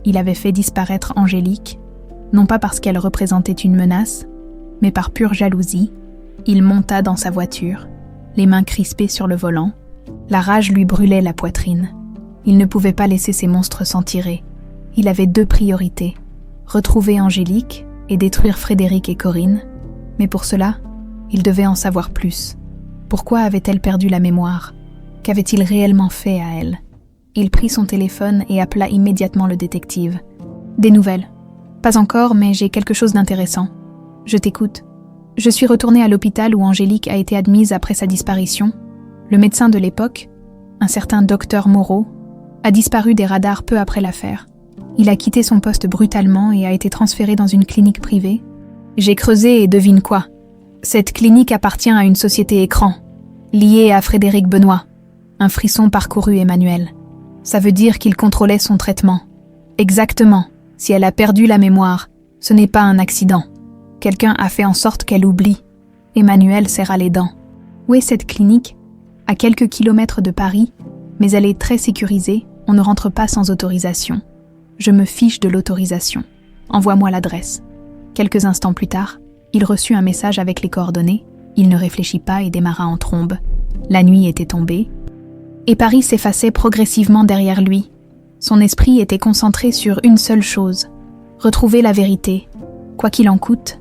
Il avait fait disparaître Angélique, non pas parce qu'elle représentait une menace, mais par pure jalousie. Il monta dans sa voiture, les mains crispées sur le volant. La rage lui brûlait la poitrine. Il ne pouvait pas laisser ces monstres s'en tirer. Il avait 2 priorités, retrouver Angélique et détruire Frédéric et Corinne. Mais pour cela, il devait en savoir plus. Pourquoi avait-elle perdu la mémoire ? Qu'avait-il réellement fait à elle ? Il prit son téléphone et appela immédiatement le détective. « Des nouvelles ? » « Pas encore, mais j'ai quelque chose d'intéressant. Je t'écoute. » Je suis retournée à l'hôpital où Angélique a été admise après sa disparition. Le médecin de l'époque, un certain docteur Moreau, a disparu des radars peu après l'affaire. Il a quitté son poste brutalement et a été transféré dans une clinique privée. J'ai creusé et devine quoi ? Cette clinique appartient à une société écran, liée à Frédéric Benoît. Un frisson parcourut Emmanuel. Ça veut dire qu'il contrôlait son traitement. Exactement. Si elle a perdu la mémoire, ce n'est pas un accident. Quelqu'un a fait en sorte qu'elle oublie. Emmanuel serra les dents. Où est cette clinique ? À quelques kilomètres de Paris, mais elle est très sécurisée, on ne rentre pas sans autorisation. Je me fiche de l'autorisation. Envoie-moi l'adresse. Quelques instants plus tard, il reçut un message avec les coordonnées. Il ne réfléchit pas et démarra en trombe. La nuit était tombée, et Paris s'effaçait progressivement derrière lui. Son esprit était concentré sur une seule chose, retrouver la vérité. Quoi qu'il en coûte,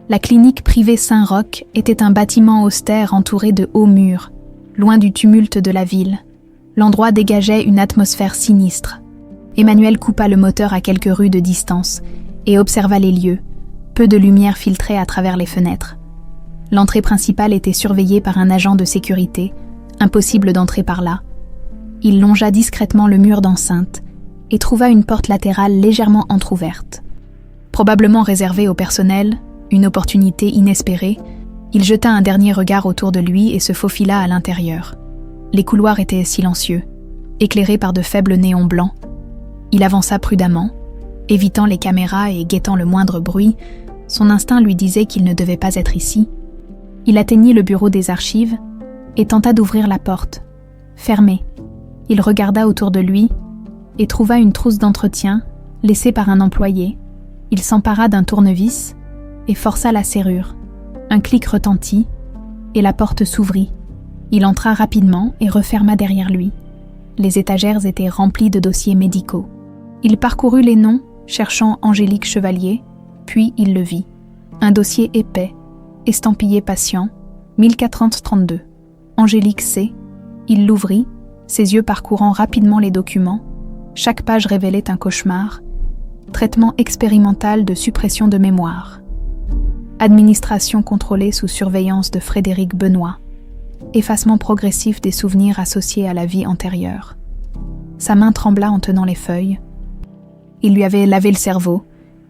la clinique privée Saint-Roch était un bâtiment austère entouré de hauts murs, loin du tumulte de la ville. L'endroit dégageait une atmosphère sinistre. Emmanuel coupa le moteur à quelques rues de distance et observa les lieux, peu de lumière filtrait à travers les fenêtres. L'entrée principale était surveillée par un agent de sécurité, impossible d'entrer par là. Il longea discrètement le mur d'enceinte et trouva une porte latérale légèrement entr'ouverte. Probablement réservée au personnel, une opportunité inespérée, il jeta un dernier regard autour de lui et se faufila à l'intérieur. Les couloirs étaient silencieux, éclairés par de faibles néons blancs. Il avança prudemment, évitant les caméras et guettant le moindre bruit. Son instinct lui disait qu'il ne devait pas être ici. Il atteignit le bureau des archives et tenta d'ouvrir la porte. Fermée. Il regarda autour de lui et trouva une trousse d'entretien laissée par un employé. Il s'empara d'un tournevis et força la serrure. Un clic retentit et la porte s'ouvrit. Il entra rapidement et referma derrière lui. Les étagères étaient remplies de dossiers médicaux. Il parcourut les noms, cherchant Angélique Chevalier, puis il le vit. Un dossier épais, estampillé patient, 1432. Angélique C. Il l'ouvrit, ses yeux parcourant rapidement les documents. Chaque page révélait un cauchemar. Traitement expérimental de suppression de mémoire. Administration contrôlée sous surveillance de Frédéric Benoît. Effacement progressif des souvenirs associés à la vie antérieure. Sa main trembla en tenant les feuilles. Ils lui avaient lavé le cerveau.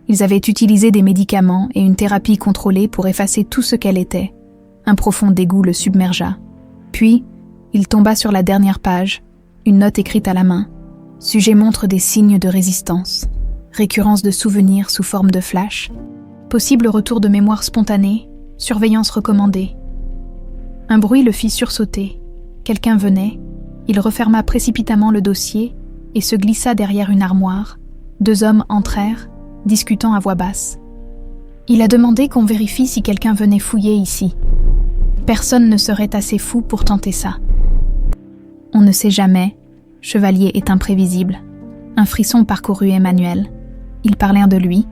Ils avaient utilisé des médicaments et une thérapie contrôlée pour effacer tout ce qu'elle était. Un profond dégoût le submergea. Puis, il tomba sur la dernière page, une note écrite à la main. Sujet montre des signes de résistance. Récurrence de souvenirs sous forme de flash. Possible retour de mémoire spontanée. Surveillance recommandée. Un bruit le fit sursauter. Quelqu'un venait. Il referma précipitamment le dossier et se glissa derrière une armoire. 2 hommes entrèrent, discutant à voix basse. Il a demandé qu'on vérifie si quelqu'un venait fouiller ici. Personne ne serait assez fou pour tenter ça. On ne sait jamais. Chevalier est imprévisible. Un frisson parcourut Emmanuel. Ils parlèrent de lui.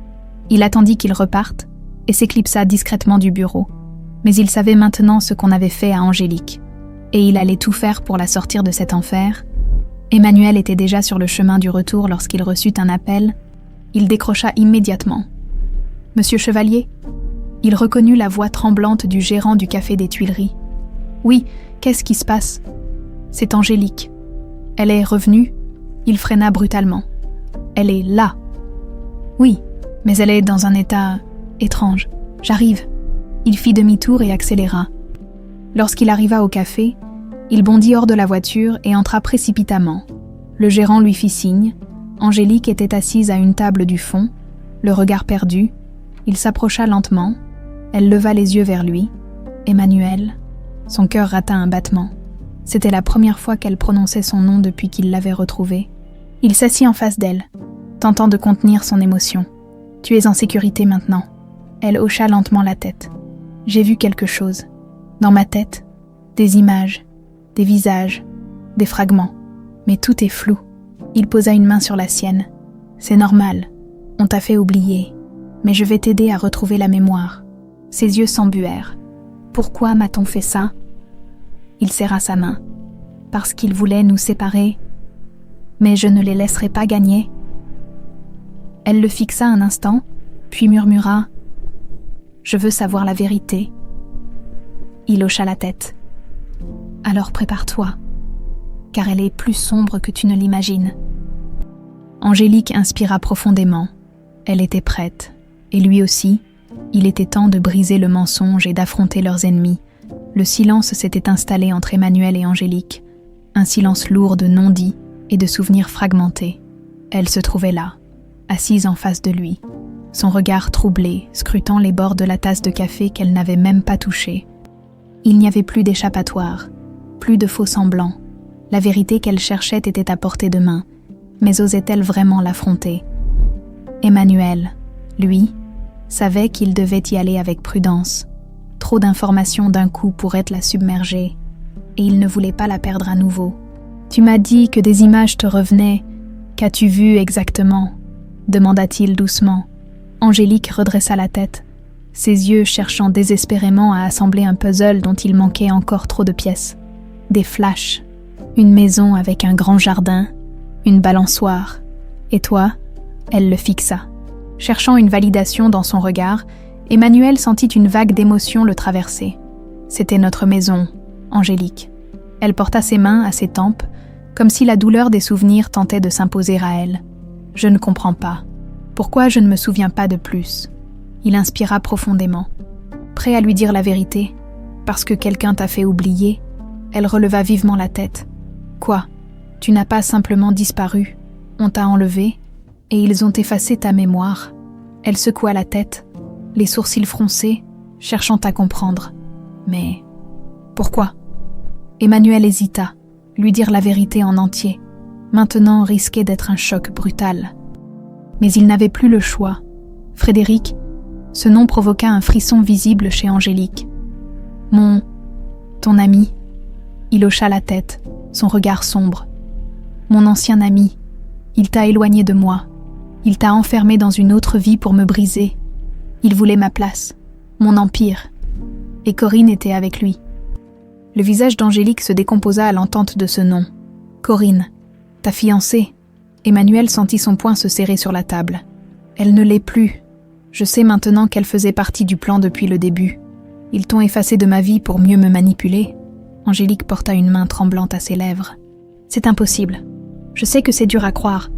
Il attendit qu'il reparte et s'éclipsa discrètement du bureau. Mais il savait maintenant ce qu'on avait fait à Angélique. Et il allait tout faire pour la sortir de cet enfer. Emmanuel était déjà sur le chemin du retour lorsqu'il reçut un appel. Il décrocha immédiatement. « Monsieur Chevalier ?» Il reconnut la voix tremblante du gérant du Café des Tuileries. « Oui, qu'est-ce qui se passe ?»« C'est Angélique. Elle est revenue ?» Il freina brutalement. « Elle est là. »« Oui, mais elle est dans un état étrange. J'arrive. » Il fit demi-tour et accéléra. Lorsqu'il arriva au café, il bondit hors de la voiture et entra précipitamment. Le gérant lui fit signe. Angélique était assise à une table du fond, le regard perdu. Il s'approcha lentement. Elle leva les yeux vers lui. Emmanuel. Son cœur rata un battement. C'était la première fois qu'elle prononçait son nom depuis qu'il l'avait retrouvée. Il s'assit en face d'elle, tentant de contenir son émotion. « Tu es en sécurité maintenant. » Elle hocha lentement la tête. « J'ai vu quelque chose. Dans ma tête, des images, des visages, des fragments. Mais tout est flou. » Il posa une main sur la sienne. « C'est normal. On t'a fait oublier. Mais je vais t'aider à retrouver la mémoire. » Ses yeux s'embuèrent. « Pourquoi m'a-t-on fait ça ?» Il serra sa main. « Parce qu'il voulait nous séparer. Mais je ne les laisserai pas gagner. » Elle le fixa un instant, puis murmura « Je veux savoir la vérité. » Il hocha la tête. « Alors prépare-toi, car elle est plus sombre que tu ne l'imagines. » Angélique inspira profondément. Elle était prête, et lui aussi. Il était temps de briser le mensonge et d'affronter leurs ennemis. Le silence s'était installé entre Emmanuel et Angélique, un silence lourd de non-dits et de souvenirs fragmentés. Elle se trouvait là, assise en face de lui, son regard troublé, scrutant les bords de la tasse de café qu'elle n'avait même pas touchée. Il n'y avait plus d'échappatoire, plus de faux semblants. La vérité qu'elle cherchait était à portée de main, mais osait-elle vraiment l'affronter ? Emmanuel, lui, savait qu'il devait y aller avec prudence. Trop d'informations d'un coup pourraient la submerger, et il ne voulait pas la perdre à nouveau. « Tu m'as dit que des images te revenaient. Qu'as-tu vu exactement ?» demanda-t-il doucement. Angélique redressa la tête, ses yeux cherchant désespérément à assembler un puzzle dont il manquait encore trop de pièces. Des flashs, une maison avec un grand jardin, une balançoire, Et toi ?» Elle le fixa. Cherchant une validation dans son regard, Emmanuel sentit une vague d'émotion le traverser. C'était notre maison, Angélique. Elle porta ses mains à ses tempes, comme si la douleur des souvenirs tentait de s'imposer à elle. « Je ne comprends pas. Pourquoi je ne me souviens pas de plus ?» Il inspira profondément. Prêt à lui dire la vérité, parce que quelqu'un t'a fait oublier, elle releva vivement la tête. « Quoi ? Tu n'as pas simplement disparu. On t'a enlevé, et ils ont effacé ta mémoire. » Elle secoua la tête, les sourcils froncés, cherchant à comprendre. « Mais pourquoi ?» Emmanuel hésita, lui dire la vérité en entier. Maintenant risquait d'être un choc brutal. Mais il n'avait plus le choix. Frédéric, ce nom provoqua un frisson visible chez Angélique. « Ton ami ?» Il hocha la tête, son regard sombre. « Mon ancien ami, il t'a éloigné de moi. Il t'a enfermé dans une autre vie pour me briser. Il voulait ma place, mon empire. Et Corinne était avec lui. » Le visage d'Angélique se décomposa à l'entente de ce nom. « Corinne, ta fiancée ?» Emmanuel sentit son poing se serrer sur la table. « Elle ne l'est plus. Je sais maintenant qu'elle faisait partie du plan depuis le début. Ils t'ont effacée de ma vie pour mieux me manipuler. » Angélique porta une main tremblante à ses lèvres. « C'est impossible. Je sais que c'est dur à croire.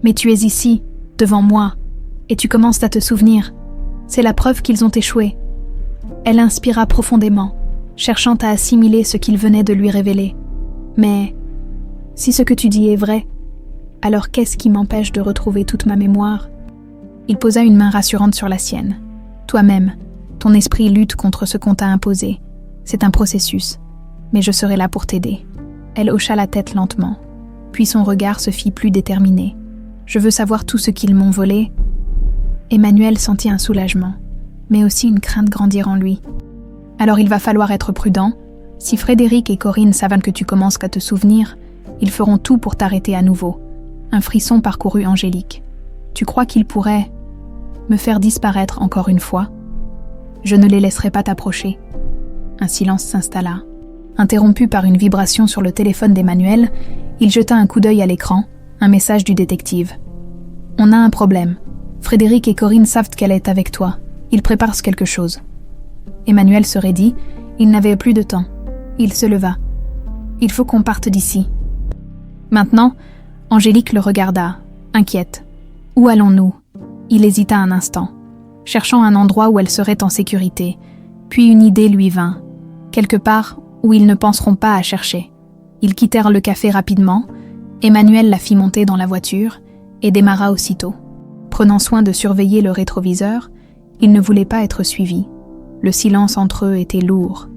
Mais tu es ici, devant moi, et tu commences à te souvenir. C'est la preuve qu'ils ont échoué. » Elle inspira profondément, cherchant à assimiler ce qu'il venait de lui révéler. « Mais si ce que tu dis est vrai, alors qu'est-ce qui m'empêche de retrouver toute ma mémoire ?» Il posa une main rassurante sur la sienne. « Toi-même, ton esprit lutte contre ce qu'on t'a imposé. C'est un processus, mais je serai là pour t'aider. » Elle hocha la tête lentement, puis son regard se fit plus déterminé. « Je veux savoir tout ce qu'ils m'ont volé. » Emmanuel sentit un soulagement, mais aussi une crainte grandir en lui. « Alors il va falloir être prudent. Si Frédéric et Corinne savent que tu commences à te souvenir, ils feront tout pour t'arrêter à nouveau. » Un frisson parcourut Angélique. « Tu crois qu'ils pourraient me faire disparaître encore une fois ? Je ne les laisserai pas t'approcher. » Un silence s'installa. Interrompu par une vibration sur le téléphone d'Emmanuel, il jeta un coup d'œil à l'écran, un message du détective. « On a un problème. Frédéric et Corinne savent qu'elle est avec toi. Ils préparent quelque chose. » Emmanuel se raidit. Il n'avait plus de temps. Il se leva. « Il faut qu'on parte d'ici. » Maintenant, Angélique le regarda, inquiète. « Où allons-nous ?» Il hésita un instant, cherchant un endroit où elle serait en sécurité. Puis une idée lui vint. Quelque part où ils ne penseront pas à chercher. Ils quittèrent le café rapidement. Emmanuel la fit monter dans la voiture et démarra aussitôt. Prenant soin de surveiller le rétroviseur, il ne voulait pas être suivi. Le silence entre eux était lourd.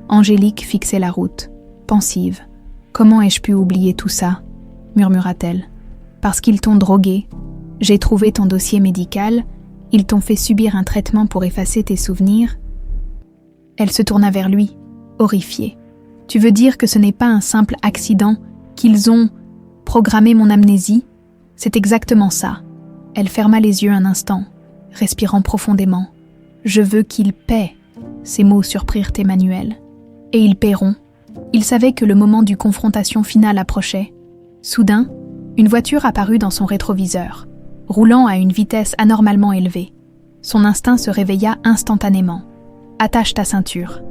Angélique fixait la route, pensive. « Comment ai-je pu oublier tout ça ?» murmura-t-elle. « Parce qu'ils t'ont drogué. J'ai trouvé ton dossier médical. Ils t'ont fait subir un traitement pour effacer tes souvenirs. » Elle se tourna vers lui, horrifiée. « Tu veux dire que ce n'est pas un simple accident, qu'ils ont programmé mon amnésie ? C'est exactement ça. » Elle ferma les yeux un instant, respirant profondément. « Je veux qu'ils paient. » Ces mots surprirent Emmanuel. « Et ils paieront. » Il savait que le moment du confrontation finale approchait. Soudain, une voiture apparut dans son rétroviseur, roulant à une vitesse anormalement élevée. Son instinct se réveilla instantanément. « Attache ta ceinture. »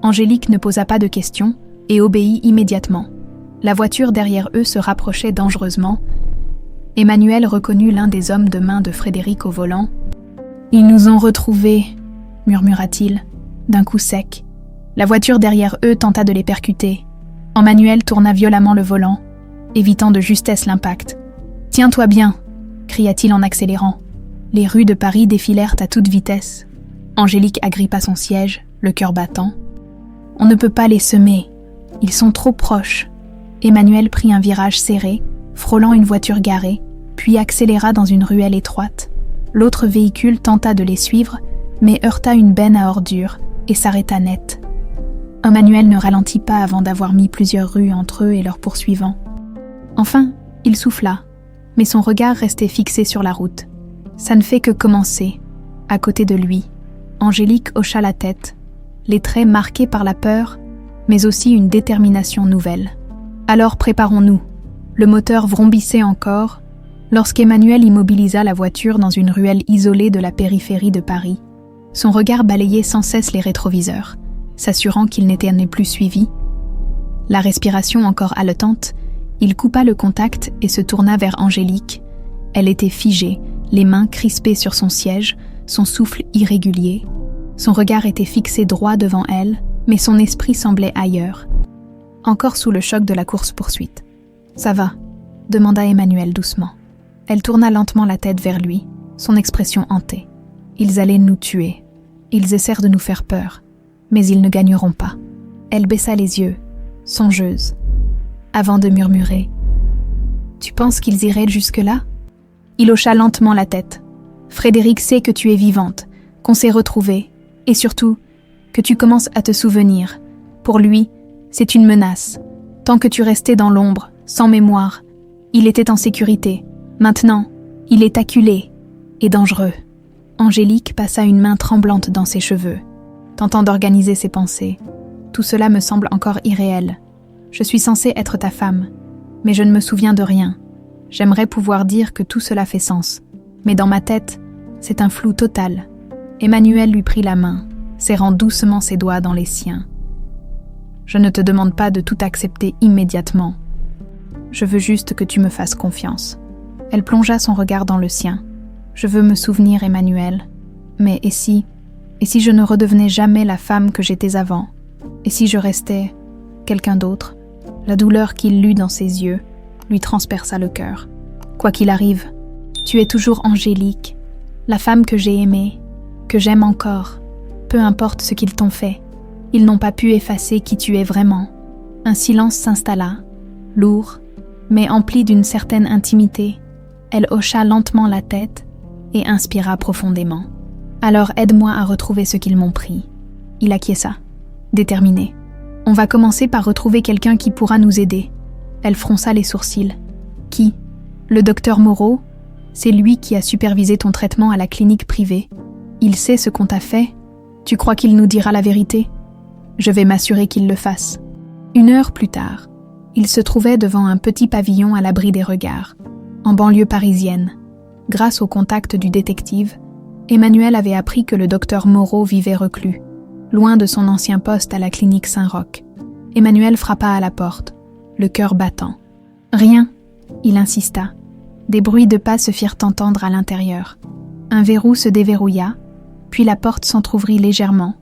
Angélique ne posa pas de questions et obéit immédiatement. La voiture derrière eux se rapprochait dangereusement. Emmanuel reconnut l'un des hommes de main de Frédéric au volant. « Ils nous ont retrouvés » murmura-t-il, d'un coup sec. La voiture derrière eux tenta de les percuter. Emmanuel tourna violemment le volant, évitant de justesse l'impact. « Tiens-toi bien !» cria-t-il en accélérant. Les rues de Paris défilèrent à toute vitesse. Angélique agrippa son siège, le cœur battant. « On ne peut pas les semer. Ils sont trop proches. » Emmanuel prit un virage serré, frôlant une voiture garée, puis accéléra dans une ruelle étroite. L'autre véhicule tenta de les suivre, mais heurta une benne à ordures et s'arrêta net. Emmanuel ne ralentit pas avant d'avoir mis plusieurs rues entre eux et leurs poursuivants. Enfin, il souffla, mais son regard restait fixé sur la route. Ça ne fait que commencer. À côté de lui, Angélique hocha la tête, les traits marqués par la peur, mais aussi une détermination nouvelle. Alors préparons-nous. Le moteur vrombissait encore, Lorsqu'Emmanuel immobilisa la voiture dans une ruelle isolée de la périphérie de Paris, son regard balayait sans cesse les rétroviseurs, s'assurant qu'il n'était plus suivi. La respiration encore haletante, il coupa le contact et se tourna vers Angélique. Elle était figée, les mains crispées sur son siège, son souffle irrégulier. Son regard était fixé droit devant elle, mais son esprit semblait ailleurs. Encore sous le choc de la course-poursuite. « Ça va ?» demanda Emmanuel doucement. Elle tourna lentement la tête vers lui, son expression hantée. « Ils allaient nous tuer. Ils essayent de nous faire peur. Mais ils ne gagneront pas. » Elle baissa les yeux, songeuse, avant de murmurer. « Tu penses qu'ils iraient jusque-là ?» Il hocha lentement la tête. « Frédéric sait que tu es vivante, qu'on s'est retrouvés, et surtout, que tu commences à te souvenir. Pour lui, c'est une menace. Tant que tu restais dans l'ombre, sans mémoire, il était en sécurité. Maintenant, il est acculé et dangereux. » Angélique passa une main tremblante dans ses cheveux, tentant d'organiser ses pensées. « Tout cela me semble encore irréel. Je suis censée être ta femme, mais je ne me souviens de rien. J'aimerais pouvoir dire que tout cela fait sens, mais dans ma tête, c'est un flou total. » Emmanuel lui prit la main, serrant doucement ses doigts dans les siens. « Je ne te demande pas de tout accepter immédiatement. Je veux juste que tu me fasses confiance. » Elle plongea son regard dans le sien. « Je veux me souvenir, Emmanuel. Mais et si je ne redevenais jamais la femme que j'étais avant? Et si je restais quelqu'un d'autre ?» La douleur qu'il lut dans ses yeux lui transperça le cœur. « Quoi qu'il arrive, tu es toujours Angélique, la femme que j'ai aimée, que j'aime encore. Peu importe ce qu'ils t'ont fait, ils n'ont pas pu effacer qui tu es vraiment. » Un silence s'installa, lourd, mais empli d'une certaine intimité. Elle hocha lentement la tête et inspira profondément. « Alors aide-moi à retrouver ce qu'ils m'ont pris. » Il acquiesça, déterminé. « On va commencer par retrouver quelqu'un qui pourra nous aider. » Elle fronça les sourcils. « Qui ? Le docteur Moreau ? C'est lui qui a supervisé ton traitement à la clinique privée. Il sait ce qu'on t'a fait. Tu crois qu'il nous dira la vérité ? Je vais m'assurer qu'il le fasse. » 1 heure plus tard, il se trouvait devant un petit pavillon à l'abri des regards, en banlieue parisienne. Grâce au contact du détective, Emmanuel avait appris que le docteur Moreau vivait reclus, loin de son ancien poste à la clinique Saint-Roch. Emmanuel frappa à la porte, le cœur battant. « Rien !» il insista. Des bruits de pas se firent entendre à l'intérieur. Un verrou se déverrouilla, puis la porte s'entr'ouvrit légèrement,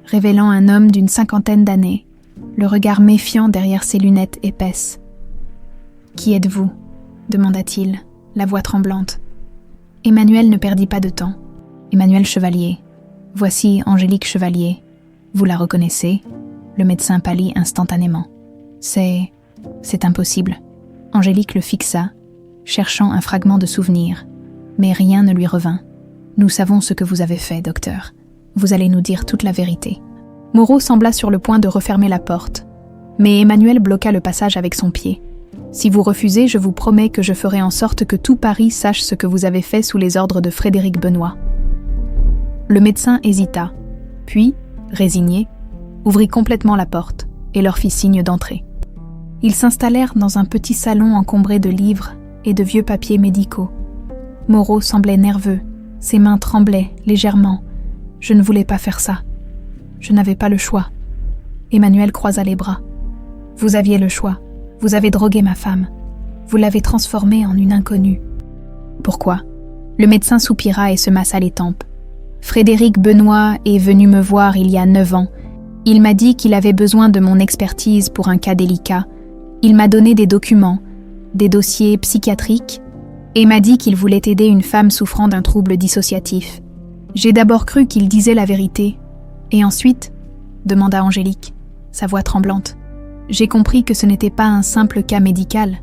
révélant un homme d'une 50aine d'années, le regard méfiant derrière ses lunettes épaisses. « Qui êtes-vous » demanda-t-il, la voix tremblante. Emmanuel ne perdit pas de temps. « Emmanuel Chevalier. Voici Angélique Chevalier. Vous la reconnaissez ?» Le médecin pâlit instantanément. « C'est impossible. » Angélique le fixa, cherchant un fragment de souvenir, mais rien ne lui revint. « Nous savons ce que vous avez fait, docteur. Vous allez nous dire toute la vérité. » Moreau sembla sur le point de refermer la porte, mais Emmanuel bloqua le passage avec son pied. « Si vous refusez, je vous promets que je ferai en sorte que tout Paris sache ce que vous avez fait sous les ordres de Frédéric Benoît. » Le médecin hésita, puis, résigné, ouvrit complètement la porte et leur fit signe d'entrer. Ils s'installèrent dans un petit salon encombré de livres et de vieux papiers médicaux. Moreau semblait nerveux, ses mains tremblaient légèrement. « Je ne voulais pas faire ça. Je n'avais pas le choix. » Emmanuel croisa les bras. « Vous aviez le choix. Vous avez drogué ma femme. Vous l'avez transformée en une inconnue. » Pourquoi ? Le médecin soupira et se massa les tempes. « Frédéric Benoît est venu me voir il y a 9 ans. Il m'a dit qu'il avait besoin de mon expertise pour un cas délicat. Il m'a donné des documents, des dossiers psychiatriques, et m'a dit qu'il voulait aider une femme souffrant d'un trouble dissociatif. J'ai d'abord cru qu'il disait la vérité. Et ensuite, demanda Angélique, sa voix tremblante, j'ai compris que ce n'était pas un simple cas médical.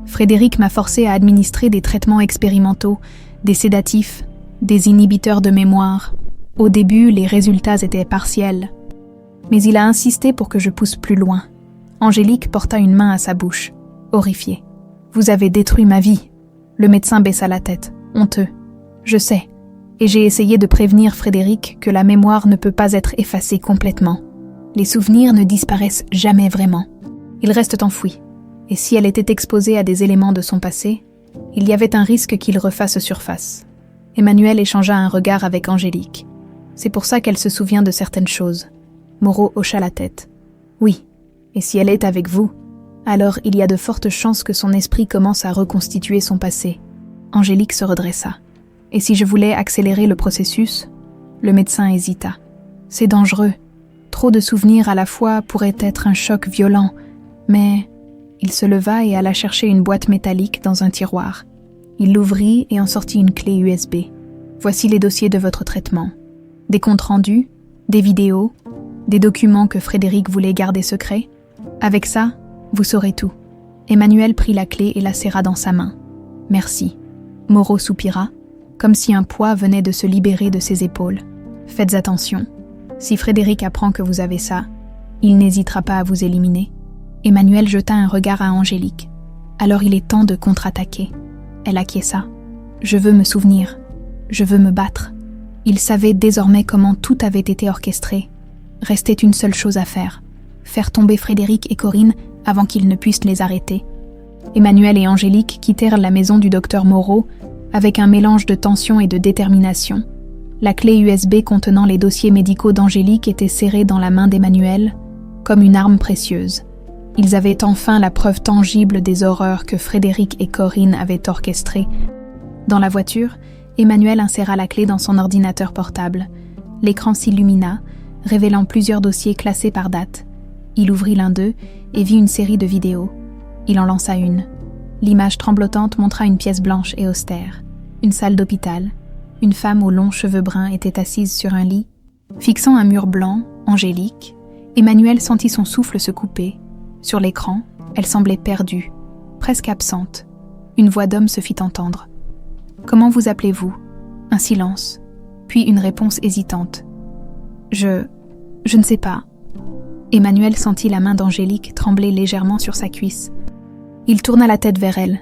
Frédéric m'a forcé à administrer des traitements expérimentaux, des sédatifs, des inhibiteurs de mémoire. Au début, les résultats étaient partiels. Mais il a insisté pour que je pousse plus loin. » Angélique porta une main à sa bouche, horrifiée. « Vous avez détruit ma vie. » Le médecin baissa la tête, honteux. « Je sais. Et j'ai essayé de prévenir Frédéric que la mémoire ne peut pas être effacée complètement. Les souvenirs ne disparaissent jamais vraiment. Ils restent enfouis. Et si elle était exposée à des éléments de son passé, Il y avait un risque qu'il refasse surface. Emmanuel échangea un regard avec Angélique. C'est pour ça qu'elle se souvient de certaines choses. Moreau hocha la tête. Oui, et si elle est avec vous, alors il y a de fortes chances que son esprit commence à reconstituer son passé. Angélique se redressa. Et si je voulais accélérer le processus? Le médecin hésita. C'est dangereux. Trop de souvenirs à la fois pourrait être un choc violent, mais... Il se leva et alla chercher une boîte métallique dans un tiroir. Il l'ouvrit et en sortit une clé USB. Voici les dossiers de votre traitement. Des comptes rendus, des vidéos, des documents que Frédéric voulait garder secrets. Avec ça, vous saurez tout. Emmanuel prit la clé et la serra dans sa main. Merci. Moreau soupira, comme si un poids venait de se libérer de ses épaules. Faites attention. Si Frédéric apprend que vous avez ça, il n'hésitera pas à vous éliminer. Emmanuel jeta un regard à Angélique. Alors il est temps de contre-attaquer. Elle acquiesça. Je veux me souvenir. Je veux me battre. Il savait désormais comment tout avait été orchestré. Restait une seule chose à faire. Faire tomber Frédéric et Corinne avant qu'ils ne puissent les arrêter. Emmanuel et Angélique quittèrent la maison du docteur Moreau avec un mélange de tension et de détermination. La clé USB contenant les dossiers médicaux d'Angélique était serrée dans la main d'Emmanuel comme une arme précieuse. Ils avaient enfin la preuve tangible des horreurs que Frédéric et Corinne avaient orchestrées. Dans la voiture, Emmanuel inséra la clé dans son ordinateur portable. L'écran s'illumina, révélant plusieurs dossiers classés par date. Il ouvrit l'un d'eux et vit une série de vidéos. Il en lança une. L'image tremblotante montra une pièce blanche et austère. Une salle d'hôpital. Une femme aux longs cheveux bruns était assise sur un lit. Fixant un mur blanc, Angélique, Emmanuel sentit son souffle se couper. Sur l'écran, elle semblait perdue, presque absente. Une voix d'homme se fit entendre. « Comment vous appelez-vous » Un silence, puis une réponse hésitante. « Je ne sais pas. » Emmanuel sentit la main d'Angélique trembler légèrement sur sa cuisse. Il tourna la tête vers elle.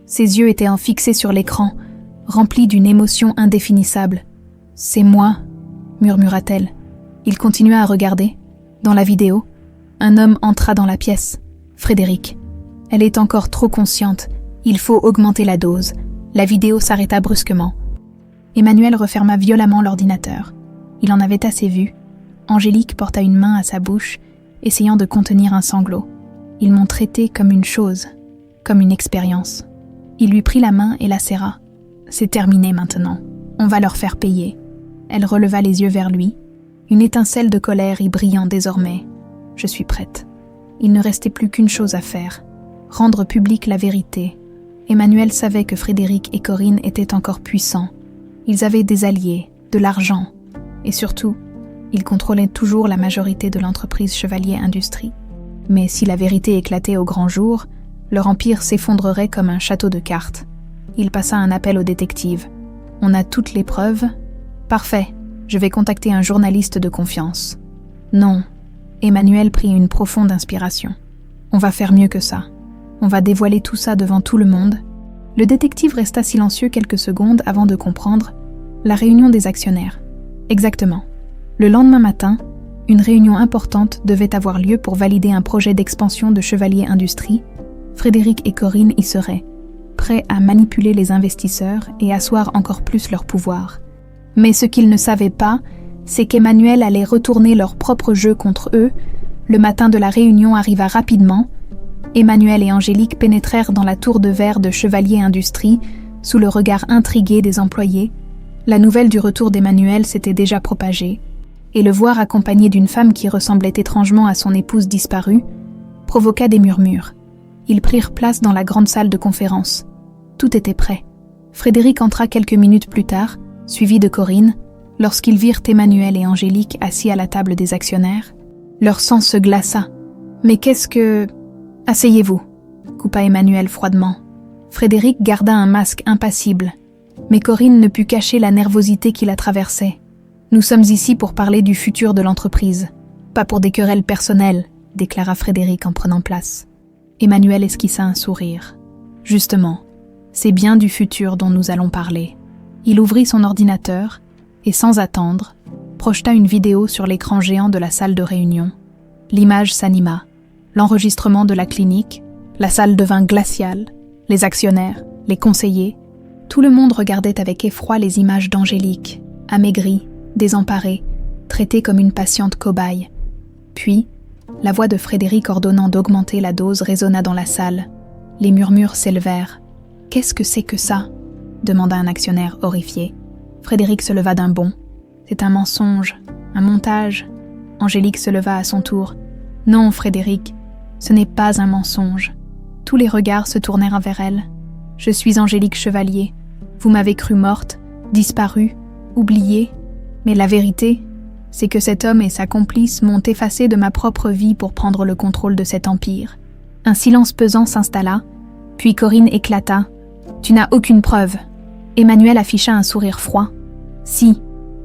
Ses yeux étaient fixés sur l'écran, remplis d'une émotion indéfinissable. « C'est moi » murmura-t-elle. Il continua à regarder. Dans la vidéo, un homme entra dans la pièce. Frédéric. Elle est encore trop consciente. Il faut augmenter la dose. La vidéo s'arrêta brusquement. Emmanuel referma violemment l'ordinateur. Il en avait assez vu. Angélique porta une main à sa bouche, essayant de contenir un sanglot. Ils m'ont traité comme une chose, comme une expérience. Il lui prit la main et la serra. C'est terminé maintenant. On va leur faire payer. Elle releva les yeux vers lui. Une étincelle de colère y brillant désormais. Je suis prête. Il ne restait plus qu'une chose à faire. Rendre publique la vérité. Emmanuel savait que Frédéric et Corinne étaient encore puissants. Ils avaient des alliés, de l'argent. Et surtout, ils contrôlaient toujours la majorité de l'entreprise Chevalier Industries. Mais si la vérité éclatait au grand jour, leur empire s'effondrerait comme un château de cartes. Il passa un appel au détective. On a toutes les preuves ? Parfait, je vais contacter un journaliste de confiance. Non. Emmanuel prit une profonde inspiration. On va faire mieux que ça. On va dévoiler tout ça devant tout le monde. Le détective resta silencieux quelques secondes avant de comprendre. La réunion des actionnaires. Exactement. Le lendemain matin, une réunion importante devait avoir lieu pour valider un projet d'expansion de Chevalier Industries. Frédéric et Corinne y seraient, prêts à manipuler les investisseurs et asseoir encore plus leur pouvoir. Mais ce qu'ils ne savaient pas, c'est qu'Emmanuel allait retourner leur propre jeu contre eux. Le matin de la réunion arriva rapidement. Emmanuel et Angélique pénétrèrent dans la tour de verre de Chevalier Industries, sous le regard intrigué des employés. La nouvelle du retour d'Emmanuel s'était déjà propagée, et le voir accompagné d'une femme qui ressemblait étrangement à son épouse disparue provoqua des murmures. Ils prirent place dans la grande salle de conférence. Tout était prêt. Frédéric entra quelques minutes plus tard, suivi de Corinne. Lorsqu'ils virent Emmanuel et Angélique assis à la table des actionnaires, leur sang se glaça. « Mais qu'est-ce que... » « Asseyez-vous » coupa Emmanuel froidement. Frédéric garda un masque impassible, mais Corinne ne put cacher la nervosité qui la traversait. « Nous sommes ici pour parler du futur de l'entreprise, pas pour des querelles personnelles, » déclara Frédéric en prenant place. Emmanuel esquissa un sourire. « Justement, c'est bien du futur dont nous allons parler. » Il ouvrit son ordinateur et, sans attendre, projeta une vidéo sur l'écran géant de la salle de réunion. L'image s'anima. L'enregistrement de la clinique, la salle devint glaciale, les actionnaires, les conseillers, tout le monde regardait avec effroi les images d'Angélique, amaigrie, désemparée, traitée comme une patiente cobaye. Puis, la voix de Frédéric ordonnant d'augmenter la dose résonna dans la salle. Les murmures s'élevèrent. « Qu'est-ce que c'est que ça ?» demanda un actionnaire horrifié. Frédéric se leva d'un bond. « C'est un mensonge, un montage. » Angélique se leva à son tour. « Non, Frédéric, ce n'est pas un mensonge. » Tous les regards se tournèrent vers elle. « Je suis Angélique Chevalier. Vous m'avez crue morte, disparue, oubliée. Mais la vérité, c'est que cet homme et sa complice m'ont effacé de ma propre vie pour prendre le contrôle de cet empire. » Un silence pesant s'installa, puis Corinne éclata. « Tu n'as aucune preuve. » Emmanuel afficha un sourire froid. « Si,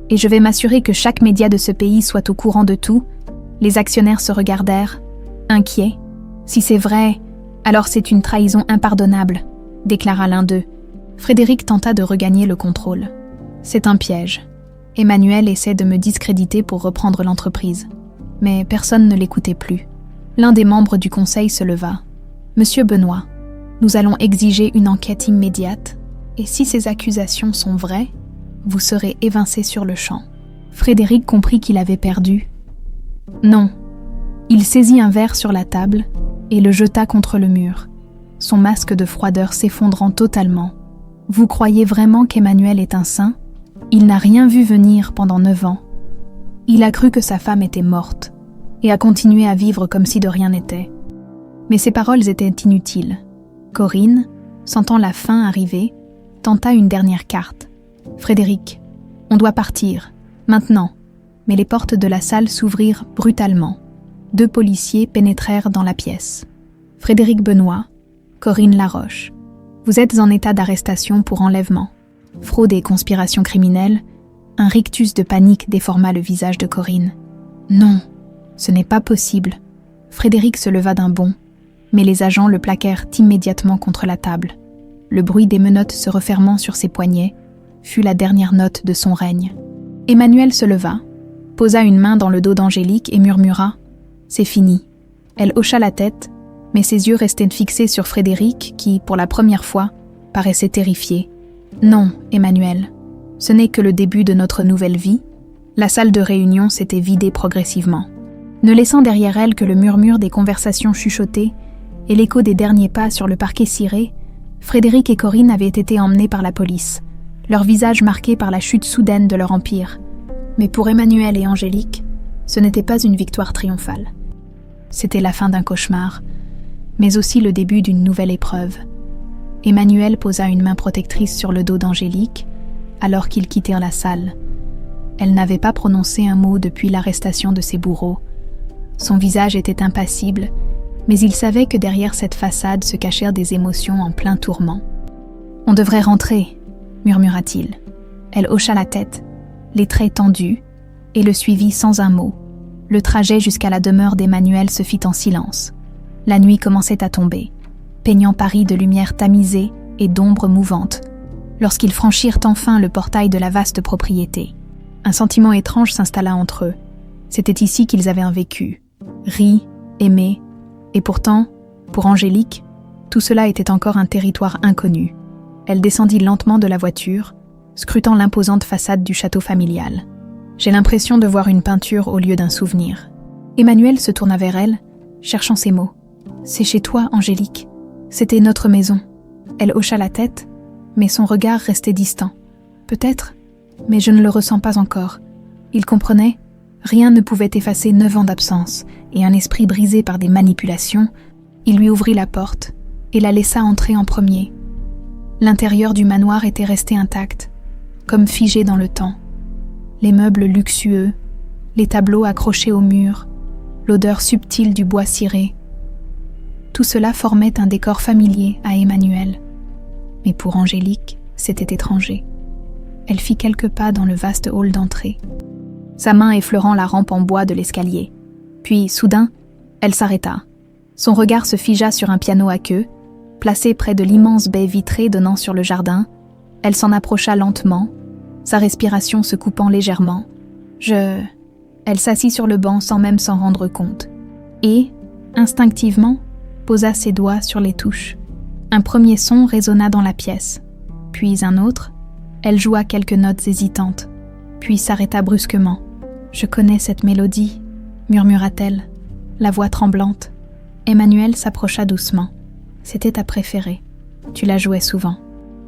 et je vais m'assurer que chaque média de ce pays soit au courant de tout. » Les actionnaires se regardèrent, inquiets. « Si c'est vrai, alors c'est une trahison impardonnable, » déclara l'un d'eux. Frédéric tenta de regagner le contrôle. « C'est un piège. Emmanuel essaie de me discréditer pour reprendre l'entreprise. » Mais personne ne l'écoutait plus. L'un des membres du conseil se leva. « Monsieur Benoît, nous allons exiger une enquête immédiate, et si ces accusations sont vraies, vous serez évincé sur le champ. » Frédéric comprit qu'il avait perdu. Non. Il saisit un verre sur la table et le jeta contre le mur, son masque de froideur s'effondrant totalement. « Vous croyez vraiment qu'Emmanuel est un saint ? Il n'a rien vu venir pendant 9 ans. Il a cru que sa femme était morte et a continué à vivre comme si de rien n'était. » Mais ces paroles étaient inutiles. Corinne, sentant la fin arriver, tenta une dernière carte. « Frédéric, on doit partir, maintenant. » Mais les portes de la salle s'ouvrirent brutalement. 2 policiers pénétrèrent dans la pièce. « Frédéric Benoît, Corinne Laroche, vous êtes en état d'arrestation pour enlèvement. Fraude et conspiration criminelle. » Un rictus de panique déforma le visage de Corinne. « Non, ce n'est pas possible. » Frédéric se leva d'un bond, mais les agents le plaquèrent immédiatement contre la table. Le bruit des menottes se refermant sur ses poignets fut la dernière note de son règne. Emmanuel se leva, posa une main dans le dos d'Angélique et murmura « C'est fini ». Elle hocha la tête, mais ses yeux restaient fixés sur Frédéric qui, pour la première fois, paraissait terrifié. « Non, Emmanuel, ce n'est que le début de notre nouvelle vie. » La salle de réunion s'était vidée progressivement. Ne laissant derrière elle que le murmure des conversations chuchotées et l'écho des derniers pas sur le parquet ciré, Frédéric et Corinne avaient été emmenés par la police, leurs visages marqués par la chute soudaine de leur empire. Mais pour Emmanuel et Angélique, ce n'était pas une victoire triomphale. C'était la fin d'un cauchemar, mais aussi le début d'une nouvelle épreuve. Emmanuel posa une main protectrice sur le dos d'Angélique, alors qu'ils quittèrent la salle. Elle n'avait pas prononcé un mot depuis l'arrestation de ses bourreaux. Son visage était impassible, mais il savait que derrière cette façade se cachèrent des émotions en plein tourment. « On devrait rentrer », murmura-t-il. Elle hocha la tête, les traits tendus, et le suivit sans un mot. Le trajet jusqu'à la demeure d'Emmanuel se fit en silence. La nuit commençait à tomber, peignant Paris de lumière tamisée et d'ombres mouvantes, lorsqu'ils franchirent enfin le portail de la vaste propriété. Un sentiment étrange s'installa entre eux. C'était ici qu'ils avaient vécu, ri, aimé, et pourtant, pour Angélique, tout cela était encore un territoire inconnu. Elle descendit lentement de la voiture, scrutant l'imposante façade du château familial. « J'ai l'impression de voir une peinture au lieu d'un souvenir. » Emmanuel se tourna vers elle, cherchant ses mots. « C'est chez toi, Angélique. C'était notre maison. » Elle hocha la tête, mais son regard restait distant. « Peut-être, mais je ne le ressens pas encore. » Il comprenait, rien ne pouvait effacer 9 ans d'absence, et un esprit brisé par des manipulations, il lui ouvrit la porte et la laissa entrer en premier. L'intérieur du manoir était resté intact, comme figé dans le temps. Les meubles luxueux, les tableaux accrochés au mur, l'odeur subtile du bois ciré. Tout cela formait un décor familier à Emmanuel. Mais pour Angélique, c'était étranger. Elle fit quelques pas dans le vaste hall d'entrée, sa main effleurant la rampe en bois de l'escalier. Puis, soudain, elle s'arrêta. Son regard se figea sur un piano à queue, placé près de l'immense baie vitrée donnant sur le jardin. Elle s'en approcha lentement, sa respiration se coupant légèrement. Elle s'assit sur le banc sans même s'en rendre compte, et, instinctivement, posa ses doigts sur les touches. Un premier son résonna dans la pièce, puis un autre. Elle joua quelques notes hésitantes, puis s'arrêta brusquement. « Je connais cette mélodie », murmura-t-elle, la voix tremblante. Emmanuel s'approcha doucement. « C'était ta préférée. Tu la jouais souvent.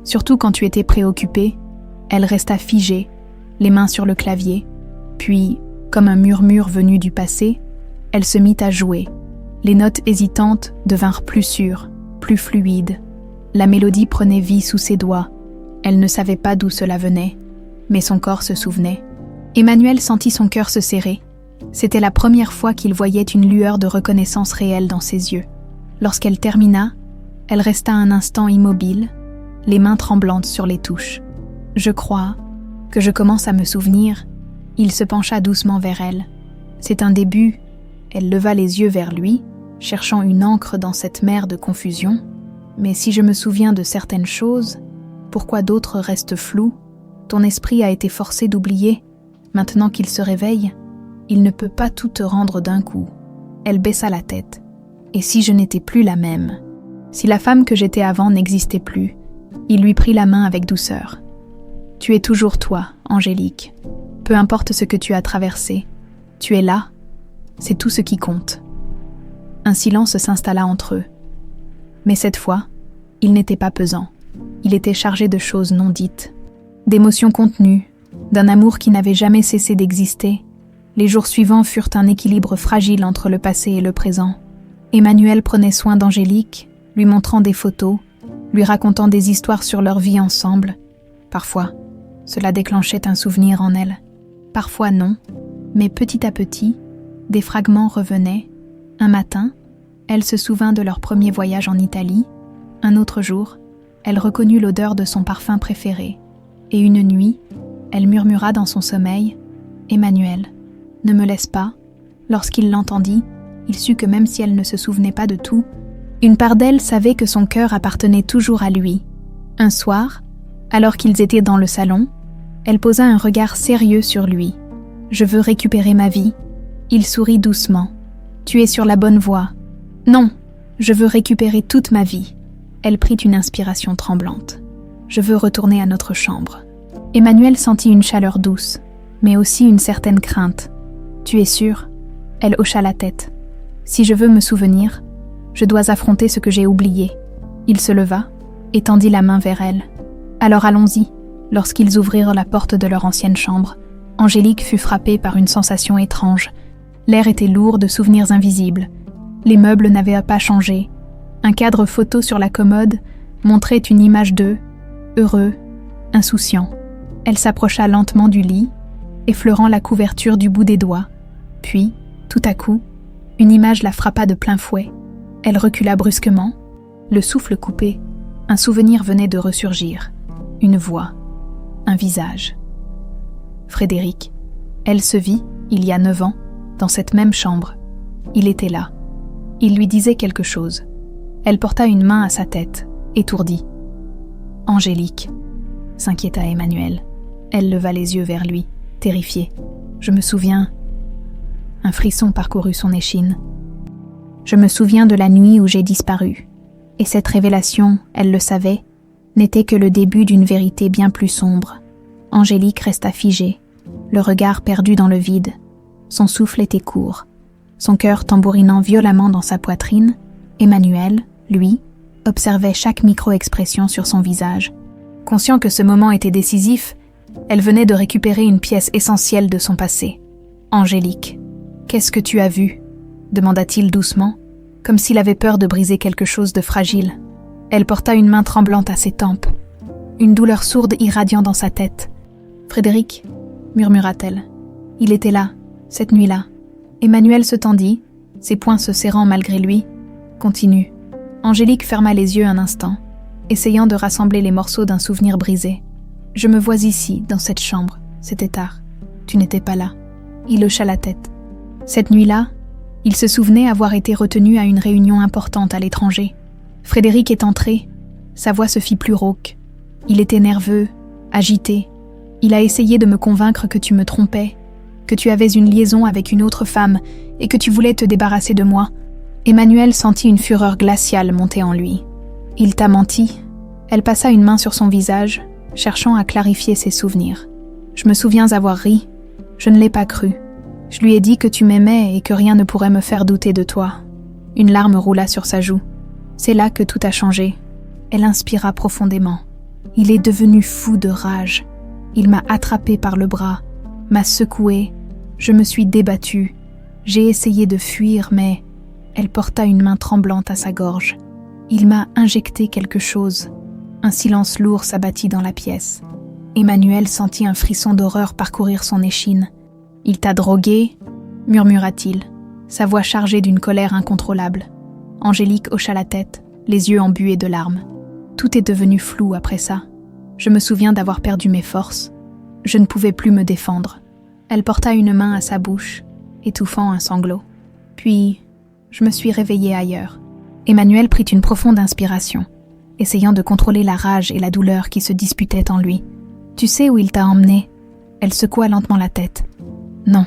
Surtout quand tu étais préoccupée. » Elle resta figée, les mains sur le clavier. Puis, comme un murmure venu du passé, elle se mit à jouer. Les notes hésitantes devinrent plus sûres, plus fluides. La mélodie prenait vie sous ses doigts. Elle ne savait pas d'où cela venait, mais son corps se souvenait. Emmanuel sentit son cœur se serrer. C'était la première fois qu'il voyait une lueur de reconnaissance réelle dans ses yeux. Lorsqu'elle termina, elle resta un instant immobile, les mains tremblantes sur les touches. « Je crois que je commence à me souvenir. » Il se pencha doucement vers elle. « C'est un début. » Elle leva les yeux vers lui, cherchant une encre dans cette mer de confusion. « Mais si je me souviens de certaines choses, pourquoi d'autres restent floues? Ton esprit a été forcé d'oublier. Maintenant qu'il se réveille, il ne peut pas tout te rendre d'un coup. » Elle baissa la tête. « Et si je n'étais plus la même? Si la femme que j'étais avant n'existait plus? » Il lui prit la main avec douceur. « Tu es toujours toi, Angélique. Peu importe ce que tu as traversé. Tu es là. C'est tout ce qui compte. » Un silence s'installa entre eux. Mais cette fois, il n'était pas pesant. Il était chargé de choses non dites, d'émotions contenues, d'un amour qui n'avait jamais cessé d'exister. Les jours suivants furent un équilibre fragile entre le passé et le présent. Emmanuel prenait soin d'Angélique, lui montrant des photos, lui racontant des histoires sur leur vie ensemble. Parfois, cela déclenchait un souvenir en elle. Parfois non, mais petit à petit, des fragments revenaient. Un matin, elle se souvint de leur premier voyage en Italie. Un autre jour, elle reconnut l'odeur de son parfum préféré. Et une nuit, elle murmura dans son sommeil « Emmanuel, ne me laisse pas ». Lorsqu'il l'entendit, il sut que même si elle ne se souvenait pas de tout, une part d'elle savait que son cœur appartenait toujours à lui. Un soir, alors qu'ils étaient dans le salon, elle posa un regard sérieux sur lui. « Je veux récupérer ma vie. » Il sourit doucement. « Tu es sur la bonne voie. »« Non, je veux récupérer toute ma vie. » Elle prit une inspiration tremblante. « Je veux retourner à notre chambre. » Emmanuel sentit une chaleur douce, mais aussi une certaine crainte. « Tu es sûre ?» Elle hocha la tête. « Si je veux me souvenir, je dois affronter ce que j'ai oublié. » Il se leva et tendit la main vers elle. « Alors allons-y. » Lorsqu'ils ouvrirent la porte de leur ancienne chambre, Angélique fut frappée par une sensation étrange. L'air était lourd de souvenirs invisibles. Les meubles n'avaient pas changé. Un cadre photo sur la commode montrait une image d'eux, heureux, insouciants. Elle s'approcha lentement du lit, effleurant la couverture du bout des doigts. Puis, tout à coup, une image la frappa de plein fouet. Elle recula brusquement, le souffle coupé. Un souvenir venait de ressurgir. Une voix, un visage. Frédéric. Elle se vit, il y a 9 ans, dans cette même chambre. Il était là. Il lui disait quelque chose. Elle porta une main à sa tête, étourdie. « Angélique » s'inquiéta Emmanuel. Elle leva les yeux vers lui, terrifiée. « Je me souviens... » Un frisson parcourut son échine. « Je me souviens de la nuit où j'ai disparu. » Et cette révélation, elle le savait, n'était que le début d'une vérité bien plus sombre. Angélique resta figée, le regard perdu dans le vide. Son souffle était court, son cœur tambourinant violemment dans sa poitrine. Emmanuel, lui, observait chaque micro-expression sur son visage. Conscient que ce moment était décisif, elle venait de récupérer une pièce essentielle de son passé. « Angélique, qu'est-ce que tu as vu ?» demanda-t-il doucement, comme s'il avait peur de briser quelque chose de fragile. Elle porta une main tremblante à ses tempes, une douleur sourde irradiant dans sa tête. « Frédéric » murmura-t-elle. « Il était là, cette nuit-là. » Emmanuel se tendit, ses poings se serrant malgré lui. « Continue. » Angélique ferma les yeux un instant, essayant de rassembler les morceaux d'un souvenir brisé. « Je me vois ici, dans cette chambre. C'était tard. Tu n'étais pas là. » Il hocha la tête. Cette nuit-là, il se souvenait avoir été retenu à une réunion importante à l'étranger. Frédéric est entré. Sa voix se fit plus rauque. Il était nerveux, agité. Il a essayé de me convaincre que tu me trompais, que tu avais une liaison avec une autre femme et que tu voulais te débarrasser de moi. Emmanuel sentit une fureur glaciale monter en lui. Il t'a menti. Elle passa une main sur son visage, cherchant à clarifier ses souvenirs. Je me souviens avoir ri. Je ne l'ai pas cru. Je lui ai dit que tu m'aimais et que rien ne pourrait me faire douter de toi. Une larme roula sur sa joue. C'est là que tout a changé. Elle inspira profondément. Il est devenu fou de rage. Il m'a attrapé par le bras, m'a secoué. Je me suis débattue. J'ai essayé de fuir, mais elle porta une main tremblante à sa gorge. Il m'a injecté quelque chose. Un silence lourd s'abattit dans la pièce. Emmanuel sentit un frisson d'horreur parcourir son échine. « Il t'a drogué ?» murmura-t-il, sa voix chargée d'une colère incontrôlable. Angélique hocha la tête, les yeux embués de larmes. Tout est devenu flou après ça. Je me souviens d'avoir perdu mes forces. Je ne pouvais plus me défendre. Elle porta une main à sa bouche, étouffant un sanglot. Puis, je me suis réveillée ailleurs. Emmanuel prit une profonde inspiration, essayant de contrôler la rage et la douleur qui se disputaient en lui. « Tu sais où il t'a emmené ?» Elle secoua lentement la tête. « Non,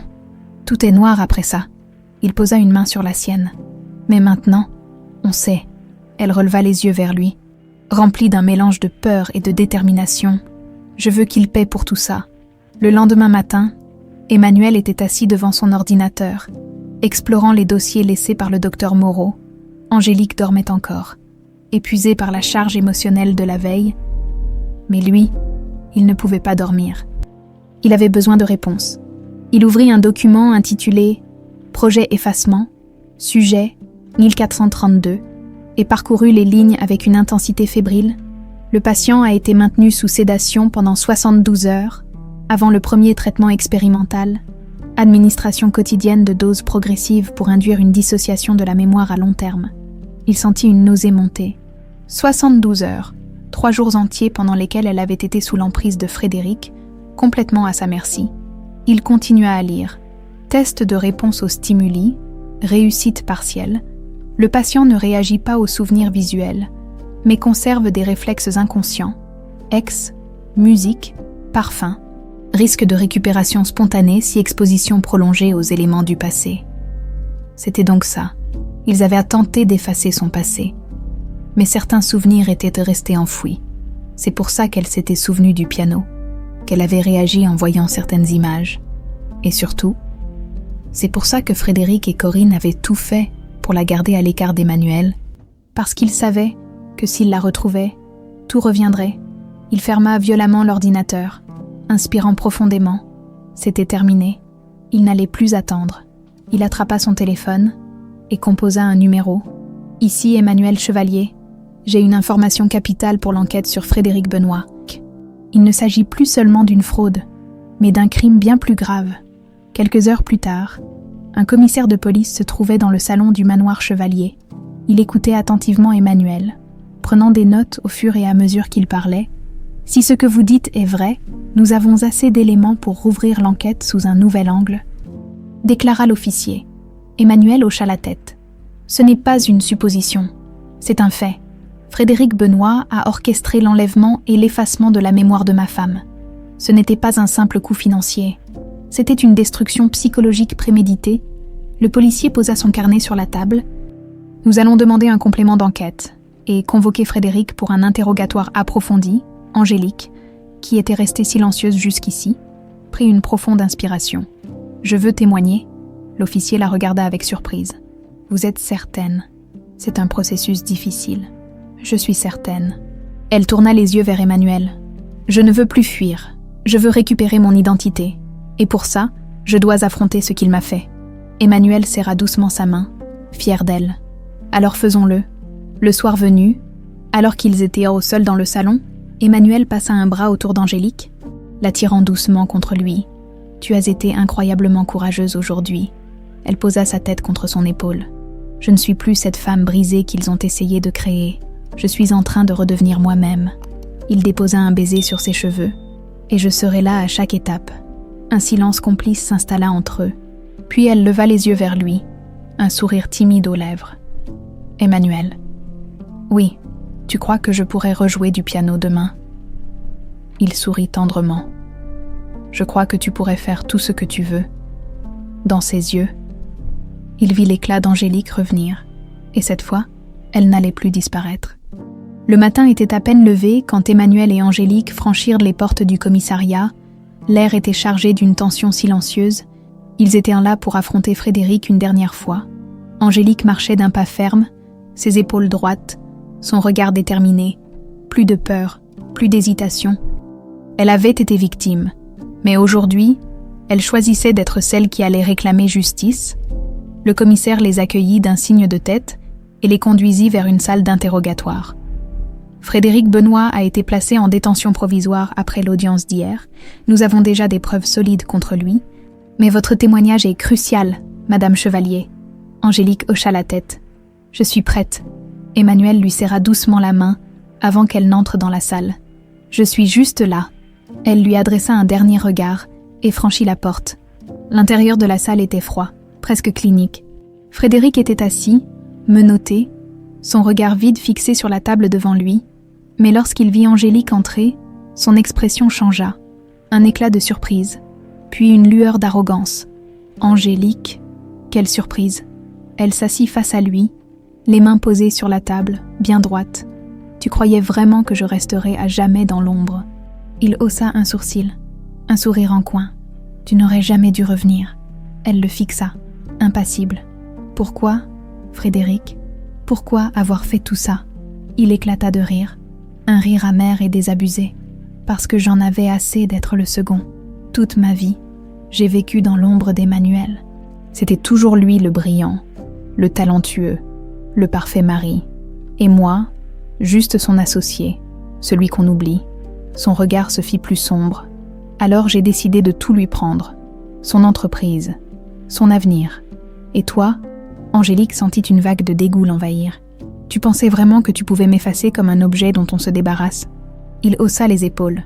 tout est noir après ça. » Il posa une main sur la sienne. « Mais maintenant, on sait. » Elle releva les yeux vers lui, remplie d'un mélange de peur et de détermination. « Je veux qu'il paie pour tout ça. » Le lendemain matin, Emmanuel était assis devant son ordinateur, explorant les dossiers laissés par le docteur Moreau. Angélique dormait encore, épuisée par la charge émotionnelle de la veille. Mais lui, il ne pouvait pas dormir. Il avait besoin de réponses. Il ouvrit un document intitulé « Projet effacement, sujet 1432 » et parcourut les lignes avec une intensité fébrile. Le patient a été maintenu sous sédation pendant 72 heures avant le premier traitement expérimental, administration quotidienne de doses progressives pour induire une dissociation de la mémoire à long terme. Il sentit une nausée monter. 72 heures, 3 jours entiers pendant lesquels elle avait été sous l'emprise de Frédéric, complètement à sa merci. Il continua à lire. Test de réponse aux stimuli, réussite partielle. Le patient ne réagit pas aux souvenirs visuels, mais conserve des réflexes inconscients. Ex, musique, parfum. Risque de récupération spontanée si exposition prolongée aux éléments du passé. C'était donc ça. Ils avaient tenté d'effacer son passé. Mais certains souvenirs étaient restés enfouis. C'est pour ça qu'elle s'était souvenue du piano, qu'elle avait réagi en voyant certaines images. Et surtout, c'est pour ça que Frédéric et Corinne avaient tout fait pour la garder à l'écart d'Emmanuel, parce qu'ils savaient que s'ils la retrouvaient, tout reviendrait. Il ferma violemment l'ordinateur, inspirant profondément. C'était terminé. Il n'allait plus attendre. Il attrapa son téléphone et composa un numéro. « Ici Emmanuel Chevalier. J'ai une information capitale pour l'enquête sur Frédéric Benoît. Il ne s'agit plus seulement d'une fraude, mais d'un crime bien plus grave. » Quelques heures plus tard, un commissaire de police se trouvait dans le salon du manoir Chevalier. Il écoutait attentivement Emmanuel, prenant des notes au fur et à mesure qu'il parlait. « Si ce que vous dites est vrai, nous avons assez d'éléments pour rouvrir l'enquête sous un nouvel angle, » déclara l'officier. Emmanuel hocha la tête. « Ce n'est pas une supposition, c'est un fait. Frédéric Benoît a orchestré l'enlèvement et l'effacement de la mémoire de ma femme. Ce n'était pas un simple coup financier. C'était une destruction psychologique préméditée. » Le policier posa son carnet sur la table. « Nous allons demander un complément d'enquête et convoquer Frédéric pour un interrogatoire approfondi. » Angélique, qui était restée silencieuse jusqu'ici, prit une profonde inspiration. « Je veux témoigner. » L'officier la regarda avec surprise. « Vous êtes certaine. C'est un processus difficile. »« Je suis certaine. » Elle tourna les yeux vers Emmanuel. « Je ne veux plus fuir. Je veux récupérer mon identité. Et pour ça, je dois affronter ce qu'il m'a fait. » Emmanuel serra doucement sa main, fier d'elle. « Alors faisons-le. » Le soir venu, alors qu'ils étaient au sol dans le salon, Emmanuel passa un bras autour d'Angélique, l'attirant doucement contre lui. « Tu as été incroyablement courageuse aujourd'hui. » Elle posa sa tête contre son épaule. « Je ne suis plus cette femme brisée qu'ils ont essayé de créer. Je suis en train de redevenir moi-même. » Il déposa un baiser sur ses cheveux. « Et je serai là à chaque étape. » Un silence complice s'installa entre eux. Puis elle leva les yeux vers lui, un sourire timide aux lèvres. « Emmanuel. Oui. Tu crois que je pourrais rejouer du piano demain ?» Il sourit tendrement. « Je crois que tu pourrais faire tout ce que tu veux. » Dans ses yeux, il vit l'éclat d'Angélique revenir, et cette fois, elle n'allait plus disparaître. Le matin était à peine levé quand Emmanuel et Angélique franchirent les portes du commissariat. L'air était chargé d'une tension silencieuse. Ils étaient là pour affronter Frédéric une dernière fois. Angélique marchait d'un pas ferme, ses épaules droites, son regard déterminé. Plus de peur, plus d'hésitation. Elle avait été victime, mais aujourd'hui, elle choisissait d'être celle qui allait réclamer justice. Le commissaire les accueillit d'un signe de tête et les conduisit vers une salle d'interrogatoire. Frédéric Benoît a été placé en détention provisoire après l'audience d'hier. Nous avons déjà des preuves solides contre lui. Mais votre témoignage est crucial, Madame Chevalier. Angélique hocha la tête. Je suis prête. Emmanuel lui serra doucement la main avant qu'elle n'entre dans la salle. Je suis juste là. Elle lui adressa un dernier regard et franchit la porte. L'intérieur de la salle était froid, presque clinique. Frédéric était assis, menotté, son regard vide fixé sur la table devant lui. Mais lorsqu'il vit Angélique entrer, son expression changea. Un éclat de surprise, puis une lueur d'arrogance. Angélique, quelle surprise. Elle s'assit face à lui, les mains posées sur la table, bien droite. Tu croyais vraiment que je resterais à jamais dans l'ombre. Il haussa un sourcil, un sourire en coin. Tu n'aurais jamais dû revenir. Elle le fixa, impassible. Pourquoi, Frédéric? Pourquoi avoir fait tout ça? Il éclata de rire, un rire amer et désabusé. Parce que j'en avais assez d'être le second. Toute ma vie, j'ai vécu dans l'ombre d'Emmanuel. C'était toujours lui le brillant, le talentueux, le parfait mari. Et moi, juste son associé, celui qu'on oublie. Son regard se fit plus sombre. Alors j'ai décidé de tout lui prendre. Son entreprise, son avenir. Et toi, Angélique sentit une vague de dégoût l'envahir. Tu pensais vraiment que tu pouvais m'effacer comme un objet dont on se débarrasse? Il haussa les épaules.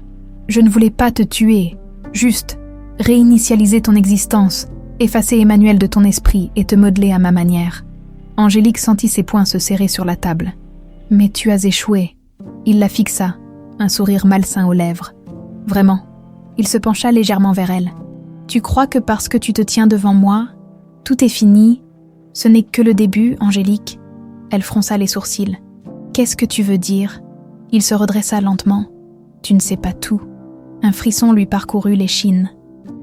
Je ne voulais pas te tuer, juste réinitialiser ton existence, effacer Emmanuel de ton esprit et te modeler à ma manière. Angélique sentit ses poings se serrer sur la table. Mais tu as échoué. Il la fixa, un sourire malsain aux lèvres. Vraiment. Il se pencha légèrement vers elle. Tu crois que parce que tu te tiens devant moi, tout est fini? Ce n'est que le début, Angélique. Elle fronça les sourcils. Qu'est-ce que tu veux dire? Il se redressa lentement. Tu ne sais pas tout. Un frisson lui parcourut l'échine.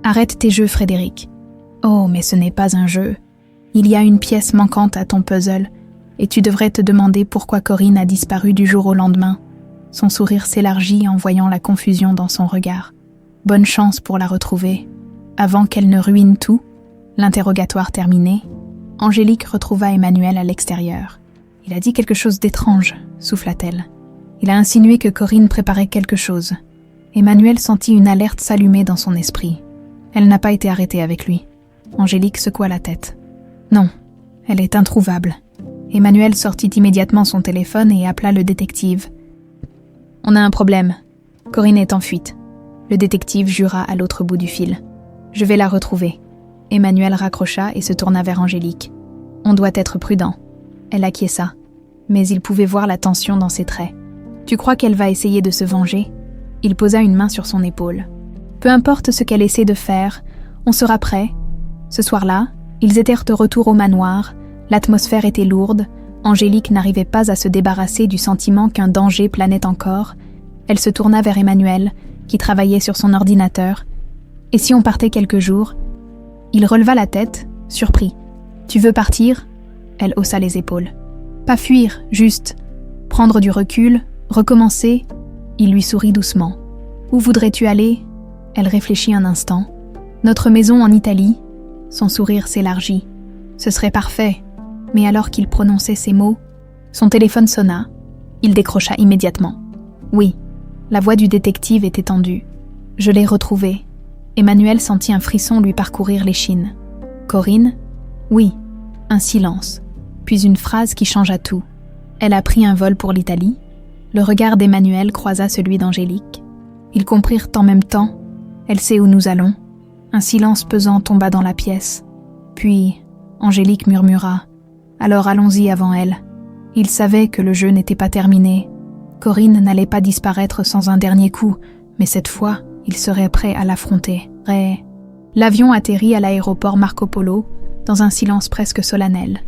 Arrête tes jeux, Frédéric. Oh, mais ce n'est pas un jeu. Il y a une pièce manquante à ton puzzle, et tu devrais te demander pourquoi Corinne a disparu du jour au lendemain. Son sourire s'élargit en voyant la confusion dans son regard. Bonne chance pour la retrouver. Avant qu'elle ne ruine tout, l'interrogatoire terminé, Angélique retrouva Emmanuel à l'extérieur. Il a dit quelque chose d'étrange, souffla-t-elle. Il a insinué que Corinne préparait quelque chose. Emmanuel sentit une alerte s'allumer dans son esprit. Elle n'a pas été arrêtée avec lui. Angélique secoua la tête. Non, elle est introuvable. Emmanuel sortit immédiatement son téléphone et appela le détective. On a un problème. Corinne est en fuite. Le détective jura à l'autre bout du fil. Je vais la retrouver. Emmanuel raccrocha et se tourna vers Angélique. On doit être prudent. Elle acquiesça, mais il pouvait voir la tension dans ses traits. Tu crois qu'elle va essayer de se venger? Il posa une main sur son épaule. Peu importe ce qu'elle essaie de faire, on sera prêt. Ce soir-là, ils étaient de retour au manoir, l'atmosphère était lourde, Angélique n'arrivait pas à se débarrasser du sentiment qu'un danger planait encore. Elle se tourna vers Emmanuel, qui travaillait sur son ordinateur. Et si on partait quelques jours? Il releva la tête, surpris. Tu veux partir? Elle haussa les épaules. Pas fuir, juste prendre du recul, recommencer. Il lui sourit doucement. Où voudrais-tu aller? Elle réfléchit un instant. Notre maison en Italie. Son sourire s'élargit. Ce serait parfait. Mais alors qu'il prononçait ces mots, son téléphone sonna. Il décrocha immédiatement. Oui, la voix du détective était tendue. Je l'ai retrouvée. Emmanuel sentit un frisson lui parcourir l'échine. Corinne? Oui. Un silence, puis une phrase qui changea tout. Elle a pris un vol pour l'Italie. Le regard d'Emmanuel croisa celui d'Angélique. Ils comprirent en même temps. Elle sait où nous allons. Un silence pesant tomba dans la pièce. Puis, Angélique murmura. Alors allons-y avant elle. Il savait que le jeu n'était pas terminé. Corinne n'allait pas disparaître sans un dernier coup, mais cette fois, il serait prêt à l'affronter. L'avion atterrit à l'aéroport Marco Polo, dans un silence presque solennel.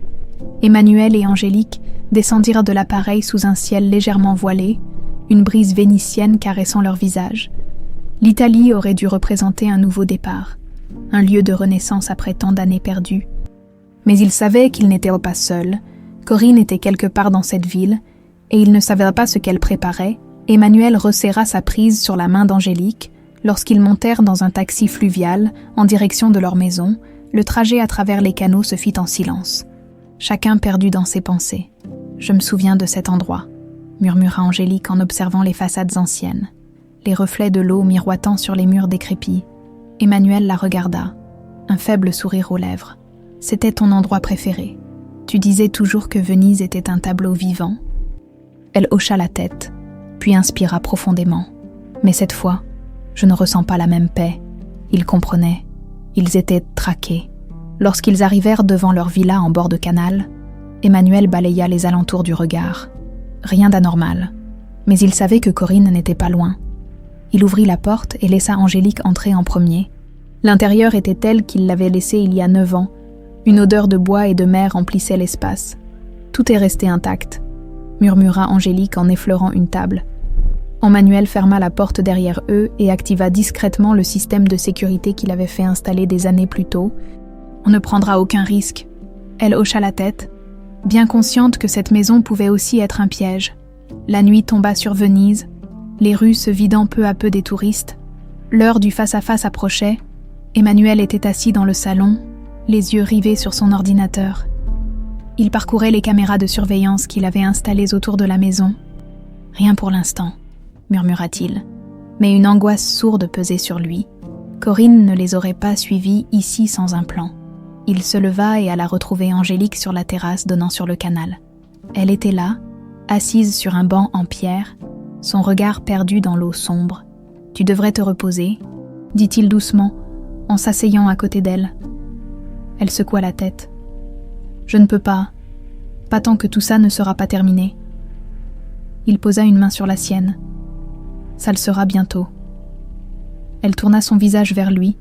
Emmanuel et Angélique descendirent de l'appareil sous un ciel légèrement voilé, une brise vénitienne caressant leur visage. L'Italie aurait dû représenter un nouveau départ, un lieu de renaissance après tant d'années perdues. Mais ils savaient qu'ils n'étaient pas seuls. Corinne était quelque part dans cette ville, et ils ne savaient pas ce qu'elle préparait. Emmanuel resserra sa prise sur la main d'Angélique. Lorsqu'ils montèrent dans un taxi fluvial en direction de leur maison, le trajet à travers les canaux se fit en silence. Chacun perdu dans ses pensées. « Je me souviens de cet endroit », murmura Angélique en observant les façades anciennes, les reflets de l'eau miroitant sur les murs décrépits. Emmanuel la regarda, un faible sourire aux lèvres. « C'était ton endroit préféré. Tu disais toujours que Venise était un tableau vivant. » Elle hocha la tête, puis inspira profondément. Mais cette fois, je ne ressens pas la même paix. Ils comprenaient. Ils étaient traqués. Lorsqu'ils arrivèrent devant leur villa en bord de canal, Emmanuel balaya les alentours du regard. Rien d'anormal. Mais il savait que Corinne n'était pas loin. Il ouvrit la porte et laissa Angélique entrer en premier. L'intérieur était tel qu'il l'avait laissé il y a 9 ans. Une odeur de bois et de mer emplissait l'espace. « Tout est resté intact », murmura Angélique en effleurant une table. Emmanuel ferma la porte derrière eux et activa discrètement le système de sécurité qu'il avait fait installer des années plus tôt. « On ne prendra aucun risque. » Elle hocha la tête, bien consciente que cette maison pouvait aussi être un piège. La nuit tomba sur Venise, les rues se vidant peu à peu des touristes. L'heure du face-à-face approchait. Emmanuel était assis dans le salon, les yeux rivés sur son ordinateur. Il parcourait les caméras de surveillance qu'il avait installées autour de la maison. « Rien pour l'instant », murmura-t-il. Mais une angoisse sourde pesait sur lui. Corinne ne les aurait pas suivis ici sans un plan. Il se leva et alla retrouver Angélique sur la terrasse donnant sur le canal. Elle était là, assise sur un banc en pierre, son regard perdu dans l'eau sombre. « Tu devrais te reposer », dit-il doucement, en s'asseyant à côté d'elle. Elle secoua la tête. « Je ne peux pas tant que tout ça ne sera pas terminé. » Il posa une main sur la sienne. « Ça le sera bientôt. » Elle tourna son visage vers lui,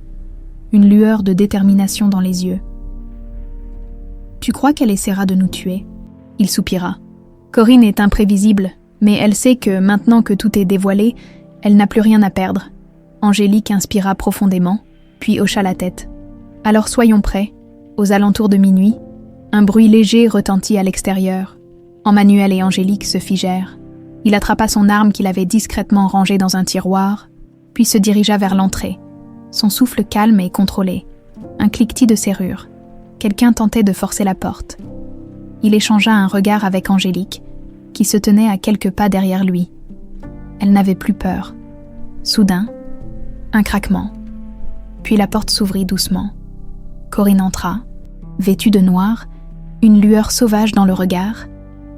une lueur de détermination dans les yeux. « Tu crois qu'elle essaiera de nous tuer ?» Il soupira. Corinne est imprévisible, mais elle sait que, maintenant que tout est dévoilé, elle n'a plus rien à perdre. Angélique inspira profondément, puis hocha la tête. « Alors soyons prêts. » Aux alentours de minuit, un bruit léger retentit à l'extérieur. Emmanuel et Angélique se figèrent. Il attrapa son arme qu'il avait discrètement rangée dans un tiroir, puis se dirigea vers l'entrée. Son souffle calme et contrôlé. Un cliquetis de serrure. Quelqu'un tentait de forcer la porte. Il échangea un regard avec Angélique, qui se tenait à quelques pas derrière lui. Elle n'avait plus peur. Soudain, un craquement. Puis la porte s'ouvrit doucement. Corinne entra, vêtue de noir, une lueur sauvage dans le regard.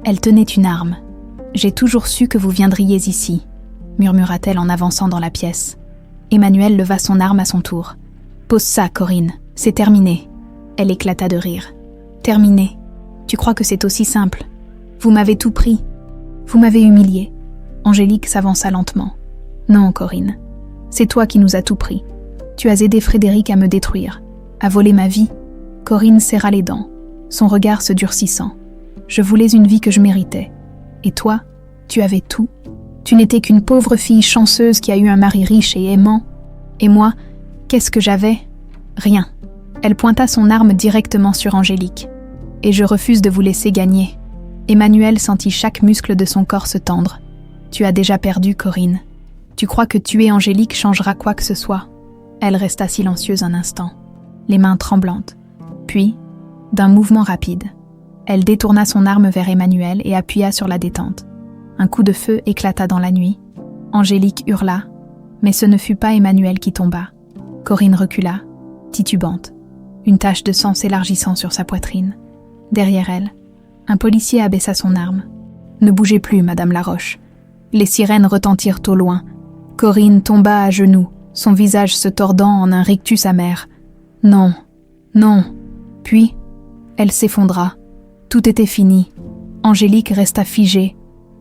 Elle tenait une arme. « J'ai toujours su que vous viendriez ici », murmura-t-elle en avançant dans la pièce. Emmanuel leva son arme à son tour. « Pose ça, Corinne, c'est terminé. » Elle éclata de rire. « Terminé. Tu crois que c'est aussi simple? Vous m'avez tout pris. Vous m'avez humiliée. » Angélique s'avança lentement. « Non, Corinne. C'est toi qui nous as tout pris. Tu as aidé Frédéric à me détruire, à voler ma vie. » Corinne serra les dents, son regard se durcissant. « Je voulais une vie que je méritais. Et toi, tu avais tout. Tu n'étais qu'une pauvre fille chanceuse qui a eu un mari riche et aimant. Et moi, qu'est-ce que j'avais? Rien. » Elle pointa son arme directement sur Angélique. « Et je refuse de vous laisser gagner. » Emmanuel sentit chaque muscle de son corps se tendre. « Tu as déjà perdu, Corinne. Tu crois que tuer Angélique changera quoi que ce soit? » Elle resta silencieuse un instant, les mains tremblantes. Puis, d'un mouvement rapide, elle détourna son arme vers Emmanuel et appuya sur la détente. Un coup de feu éclata dans la nuit. Angélique hurla, mais ce ne fut pas Emmanuel qui tomba. Corinne recula, titubante, une tache de sang s'élargissant sur sa poitrine. Derrière elle, un policier abaissa son arme. « Ne bougez plus, Madame Laroche. » Les sirènes retentirent au loin. Corinne tomba à genoux, son visage se tordant en un rictus amer. « Non, non !» Puis, elle s'effondra. Tout était fini. Angélique resta figée,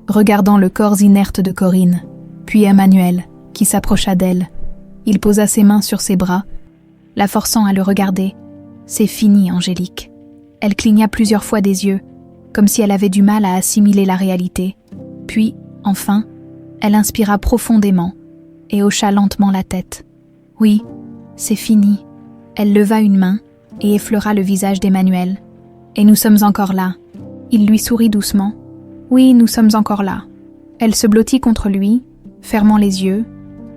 regardant le corps inerte de Corinne, puis Emmanuel, qui s'approcha d'elle. Il posa ses mains sur ses bras, la forçant à le regarder. « C'est fini, Angélique. » Elle cligna plusieurs fois des yeux. comme si elle avait du mal à assimiler la réalité. Puis, enfin, elle inspira profondément et hocha lentement la tête. « Oui, c'est fini. » Elle leva une main et effleura le visage d'Emmanuel. « Et nous sommes encore là. » Il lui sourit doucement. « Oui, nous sommes encore là. » Elle se blottit contre lui, fermant les yeux,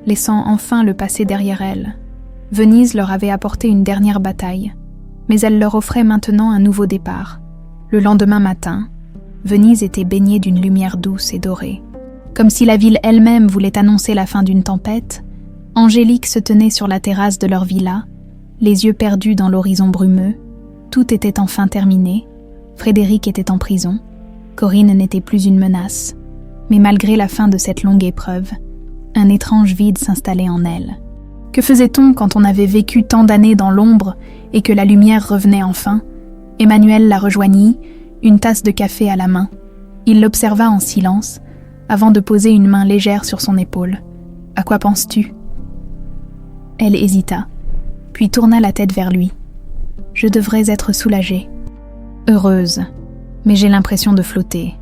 laissant enfin le passé derrière elle. Venise leur avait apporté une dernière bataille, mais elle leur offrait maintenant un nouveau départ. Le lendemain matin, Venise était baignée d'une lumière douce et dorée. Comme si la ville elle-même voulait annoncer la fin d'une tempête, Angélique se tenait sur la terrasse de leur villa, les yeux perdus dans l'horizon brumeux. Tout était enfin terminé. Frédéric était en prison. Corinne n'était plus une menace. Mais malgré la fin de cette longue épreuve, un étrange vide s'installait en elle. Que faisait-on quand on avait vécu tant d'années dans l'ombre et que la lumière revenait enfin? Emmanuel la rejoignit, une tasse de café à la main. Il l'observa en silence, avant de poser une main légère sur son épaule. « À quoi penses-tu » Elle hésita, puis tourna la tête vers lui. « Je devrais être soulagée. Heureuse, mais j'ai l'impression de flotter,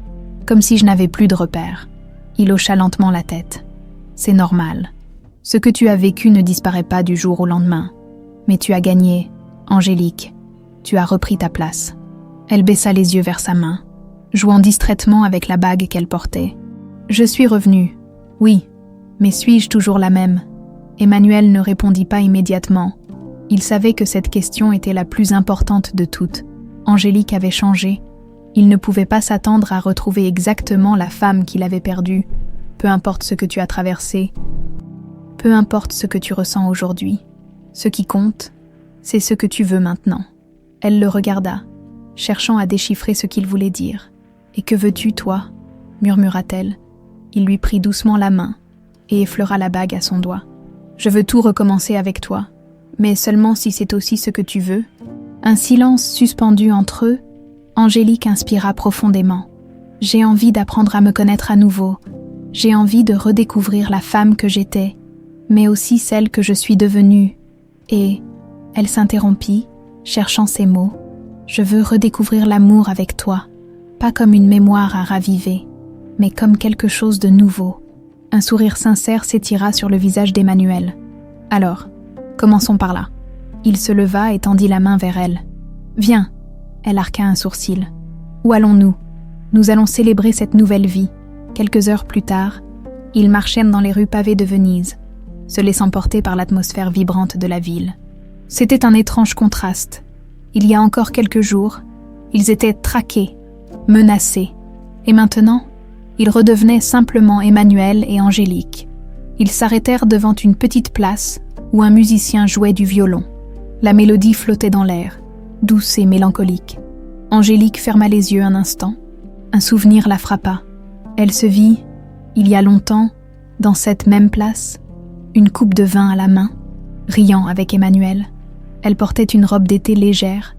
comme si je n'avais plus de repères. » Il hocha lentement la tête. « C'est normal. Ce que tu as vécu ne disparaît pas du jour au lendemain. Mais tu as gagné, Angélique. Tu as repris ta place. » Elle baissa les yeux vers sa main, jouant distraitement avec la bague qu'elle portait. « Je suis revenue. Oui, mais suis-je toujours la même ?» Emmanuel ne répondit pas immédiatement. Il savait que cette question était la plus importante de toutes. Angélique avait changé. Il ne pouvait pas s'attendre à retrouver exactement la femme qu'il avait perdue. Peu importe ce que tu as traversé, peu importe ce que tu ressens aujourd'hui. Ce qui compte, c'est ce que tu veux maintenant. Elle le regarda, cherchant à déchiffrer ce qu'il voulait dire. « Et que veux-tu, toi » murmura-t-elle. Il lui prit doucement la main et effleura la bague à son doigt. « Je veux tout recommencer avec toi, mais seulement si c'est aussi ce que tu veux. » Un silence suspendu entre eux, Angélique inspira profondément. « J'ai envie d'apprendre à me connaître à nouveau. J'ai envie de redécouvrir la femme que j'étais, mais aussi celle que je suis devenue. » Et elle s'interrompit, cherchant ses mots. « Je veux redécouvrir l'amour avec toi, pas comme une mémoire à raviver, mais comme quelque chose de nouveau. » Un sourire sincère s'étira sur le visage d'Emmanuel. « Alors, commençons par là. » Il se leva et tendit la main vers elle. « Viens. » Elle arqua un sourcil. « Où allons-nous ? Nous allons célébrer cette nouvelle vie. » Quelques heures plus tard, ils marchèrent dans les rues pavées de Venise, se laissant porter par l'atmosphère vibrante de la ville. C'était un étrange contraste. Il y a encore quelques jours, ils étaient traqués, menacés, et maintenant, ils redevenaient simplement Emmanuel et Angélique. Ils s'arrêtèrent devant une petite place où un musicien jouait du violon. La mélodie flottait dans l'air, douce et mélancolique. Angélique ferma les yeux un instant. Un souvenir la frappa. Elle se vit, il y a longtemps, dans cette même place, une coupe de vin à la main, riant avec Emmanuel. Elle portait une robe d'été légère,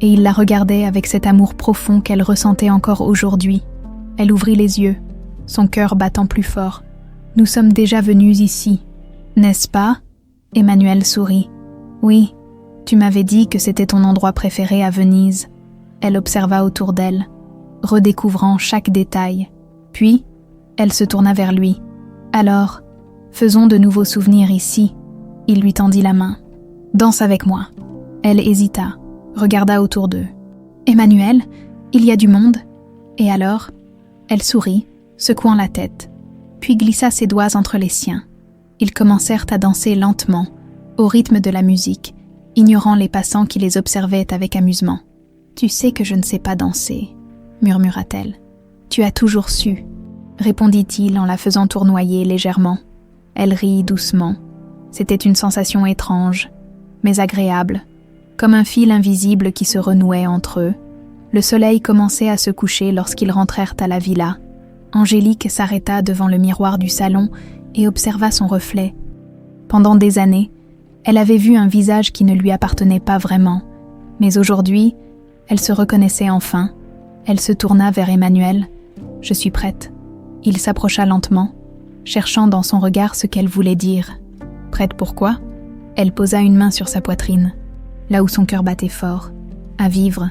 et il la regardait avec cet amour profond qu'elle ressentait encore aujourd'hui. Elle ouvrit les yeux, son cœur battant plus fort. « Nous sommes déjà venus ici, n'est-ce pas ?» Emmanuel sourit. « Oui, tu m'avais dit que c'était ton endroit préféré à Venise. » Elle observa autour d'elle, redécouvrant chaque détail. Puis, elle se tourna vers lui. « Alors, faisons de nouveaux souvenirs ici. » Il lui tendit la main. « Danse avec moi. » Elle hésita, regarda autour d'eux. « Emmanuel, il y a du monde. » Et alors, elle sourit, secouant la tête, puis glissa ses doigts entre les siens. Ils commencèrent à danser lentement, au rythme de la musique, ignorant les passants qui les observaient avec amusement. « Tu sais que je ne sais pas danser, » murmura-t-elle. « Tu as toujours su, » répondit-il en la faisant tournoyer légèrement. Elle rit doucement. C'était une sensation étrange, mais agréable, comme un fil invisible qui se renouait entre eux. Le soleil commençait à se coucher lorsqu'ils rentrèrent à la villa. Angélique s'arrêta devant le miroir du salon et observa son reflet. Pendant des années, elle avait vu un visage qui ne lui appartenait pas vraiment, mais aujourd'hui, elle se reconnaissait enfin. Elle se tourna vers Emmanuel. « Je suis prête. » Il s'approcha lentement, cherchant dans son regard ce qu'elle voulait dire. « Prête pourquoi ?» Elle posa une main sur sa poitrine, là où son cœur battait fort. « À vivre.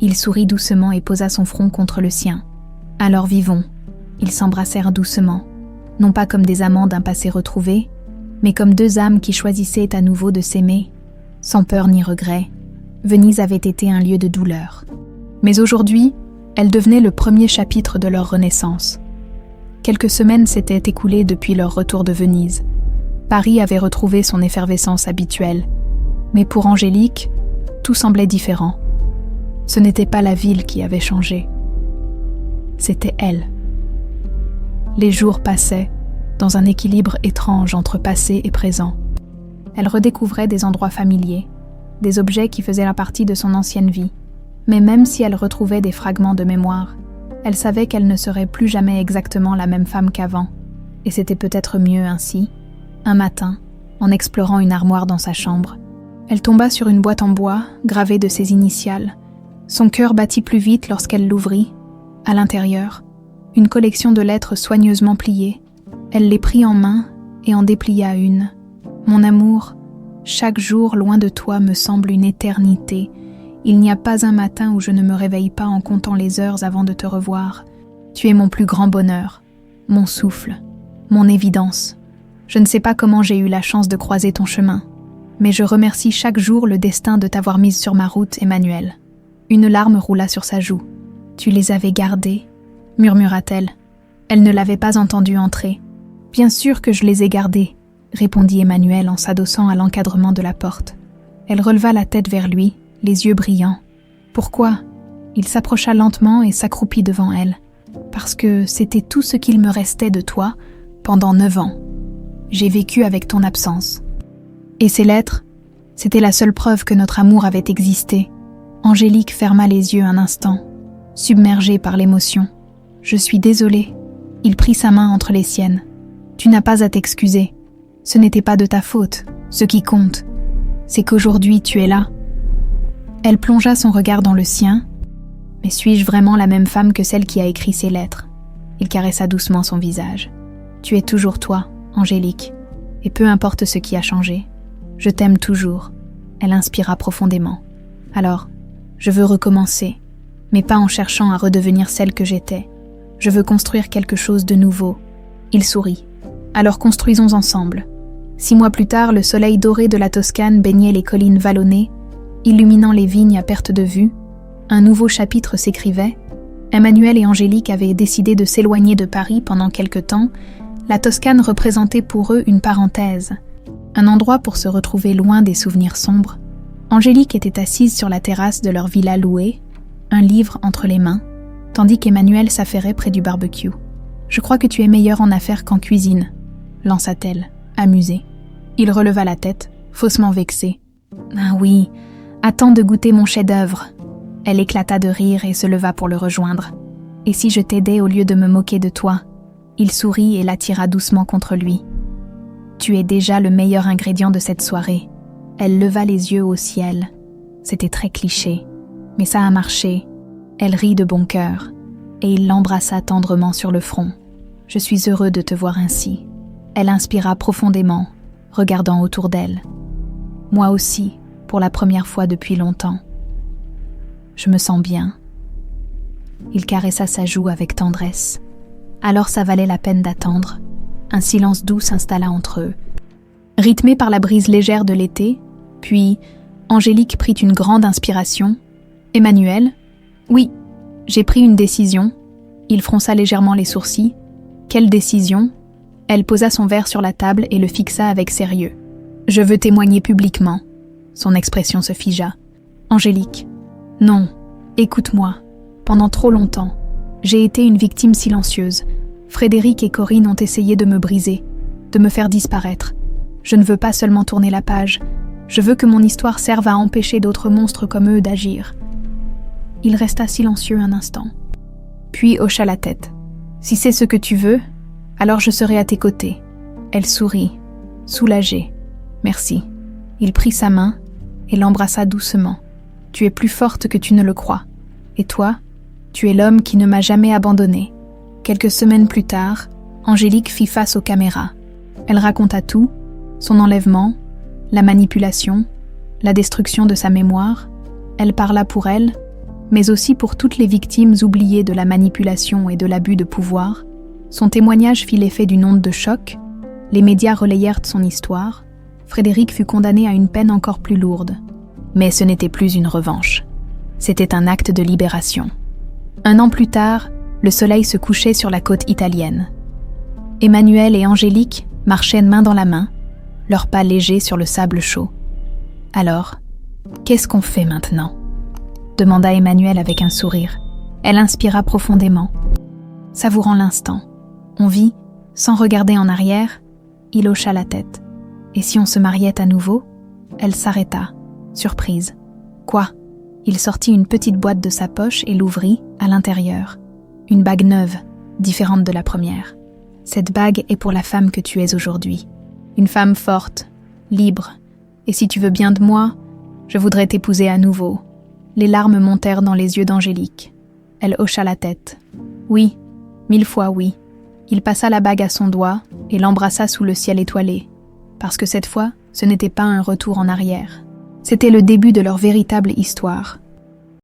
Il sourit doucement et posa son front contre le sien. « Alors vivons. » Ils s'embrassèrent doucement, non pas comme des amants d'un passé retrouvé, mais comme deux âmes qui choisissaient à nouveau de s'aimer, sans peur ni regret. Venise avait été un lieu de douleur. Mais aujourd'hui, elle devenait le premier chapitre de leur renaissance. Quelques semaines s'étaient écoulées depuis leur retour de Venise. Paris avait retrouvé son effervescence habituelle. Mais pour Angélique, tout semblait différent. Ce n'était pas la ville qui avait changé. C'était elle. Les jours passaient, dans un équilibre étrange entre passé et présent. Elle redécouvrait des endroits familiers, des objets qui faisaient la partie de son ancienne vie. Mais même si elle retrouvait des fragments de mémoire, elle savait qu'elle ne serait plus jamais exactement la même femme qu'avant. Et c'était peut-être mieux ainsi. Un matin, en explorant une armoire dans sa chambre, elle tomba sur une boîte en bois, gravée de ses initiales. Son cœur battit plus vite lorsqu'elle l'ouvrit. À l'intérieur, une collection de lettres soigneusement pliées. Elle les prit en main et en déplia une. « Mon amour, chaque jour loin de toi me semble une éternité. Il n'y a pas un matin où je ne me réveille pas en comptant les heures avant de te revoir. Tu es mon plus grand bonheur, mon souffle, mon évidence. Je ne sais pas comment j'ai eu la chance de croiser ton chemin, mais je remercie chaque jour le destin de t'avoir mise sur ma route, Emmanuel. » Une larme roula sur sa joue. « Tu les avais gardées ?» murmura-t-elle. Elle ne l'avait pas entendu entrer. « Bien sûr que je les ai gardées », répondit Emmanuel en s'adossant à l'encadrement de la porte. Elle releva la tête vers lui, les yeux brillants. « Pourquoi ?» Il s'approcha lentement et s'accroupit devant elle. « Parce que c'était tout ce qu'il me restait de toi pendant 9 ans. J'ai vécu avec ton absence. » Et ces lettres, c'était la seule preuve que notre amour avait existé. Angélique ferma les yeux un instant, submergée par l'émotion. « Je suis désolée. » Il prit sa main entre les siennes. « Tu n'as pas à t'excuser. Ce n'était pas de ta faute. Ce qui compte, c'est qu'aujourd'hui tu es là. » Elle plongea son regard dans le sien. « Mais suis-je vraiment la même femme que celle qui a écrit ces lettres ?» Il caressa doucement son visage. « Tu es toujours toi, Angélique, et peu importe ce qui a changé. Je t'aime toujours. » Elle inspira profondément. « Alors, je veux recommencer, mais pas en cherchant à redevenir celle que j'étais. Je veux construire quelque chose de nouveau. » Il sourit. « Alors construisons ensemble. » 6 mois plus tard, le soleil doré de la Toscane baignait les collines vallonnées, illuminant les vignes à perte de vue. Un nouveau chapitre s'écrivait. Emmanuel et Angélique avaient décidé de s'éloigner de Paris pendant quelque temps. La Toscane représentait pour eux une parenthèse, un endroit pour se retrouver loin des souvenirs sombres. Angélique était assise sur la terrasse de leur villa louée, un livre entre les mains, tandis qu'Emmanuel s'affairait près du barbecue. « Je crois que tu es meilleur en affaires qu'en cuisine », lança-t-elle, amusée. Il releva la tête, faussement vexé. « Ah oui, attends de goûter mon chef-d'œuvre. » Elle éclata de rire et se leva pour le rejoindre. « Et si je t'aidais au lieu de me moquer de toi ?» Il sourit et l'attira doucement contre lui. « Tu es déjà le meilleur ingrédient de cette soirée. » Elle leva les yeux au ciel. C'était très cliché, mais ça a marché. Elle rit de bon cœur, et il l'embrassa tendrement sur le front. « Je suis heureux de te voir ainsi. » Elle inspira profondément, regardant autour d'elle. « Moi aussi, pour la première fois depuis longtemps. Je me sens bien. » Il caressa sa joue avec tendresse. Alors ça valait la peine d'attendre. Un silence doux s'installa entre eux, rythmé par la brise légère de l'été. Puis, Angélique prit une grande inspiration. « Emmanuel ? » ?»« Oui, j'ai pris une décision. » Il fronça légèrement les sourcils. « Quelle décision ?» Elle posa son verre sur la table et le fixa avec sérieux. « Je veux témoigner publiquement. » Son expression se figea. « Angélique, non, écoute-moi. Pendant trop longtemps, j'ai été une victime silencieuse. Frédéric et Corinne ont essayé de me briser, de me faire disparaître. Je ne veux pas seulement tourner la page. Je veux que mon histoire serve à empêcher d'autres monstres comme eux d'agir. » Il resta silencieux un instant, puis hocha la tête. « Si c'est ce que tu veux, alors je serai à tes côtés. » Elle sourit, soulagée. « Merci. » Il prit sa main et l'embrassa doucement. « Tu es plus forte que tu ne le crois. Et toi, tu es l'homme qui ne m'a jamais abandonnée. » Quelques semaines plus tard, Angélique fit face aux caméras. Elle raconta tout, son enlèvement, la manipulation, la destruction de sa mémoire. Elle parla pour elle, mais aussi pour toutes les victimes oubliées de la manipulation et de l'abus de pouvoir, son témoignage fit l'effet d'une onde de choc, les médias relayèrent son histoire, Frédéric fut condamné à une peine encore plus lourde. Mais ce n'était plus une revanche. C'était un acte de libération. 1 an plus tard, le soleil se couchait sur la côte italienne. Emmanuel et Angélique marchaient main dans la main, leurs pas légers sur le sable chaud. « Alors, qu'est-ce qu'on fait maintenant ?» demanda Emmanuel avec un sourire. Elle inspira profondément, savourant l'instant. On vit, sans regarder en arrière. Il hocha la tête. Et si on se mariait à nouveau? Elle s'arrêta, surprise. Quoi? Il sortit une petite boîte de sa poche et l'ouvrit, à l'intérieur. Une bague neuve, différente de la première. Cette bague est pour la femme que tu es aujourd'hui. Une femme forte, libre. Et si tu veux bien de moi, je voudrais t'épouser à nouveau. Les larmes montèrent dans les yeux d'Angélique. Elle hocha la tête. Oui, 1000 fois oui. Il passa la bague à son doigt et l'embrassa sous le ciel étoilé. Parce que cette fois, ce n'était pas un retour en arrière. C'était le début de leur véritable histoire.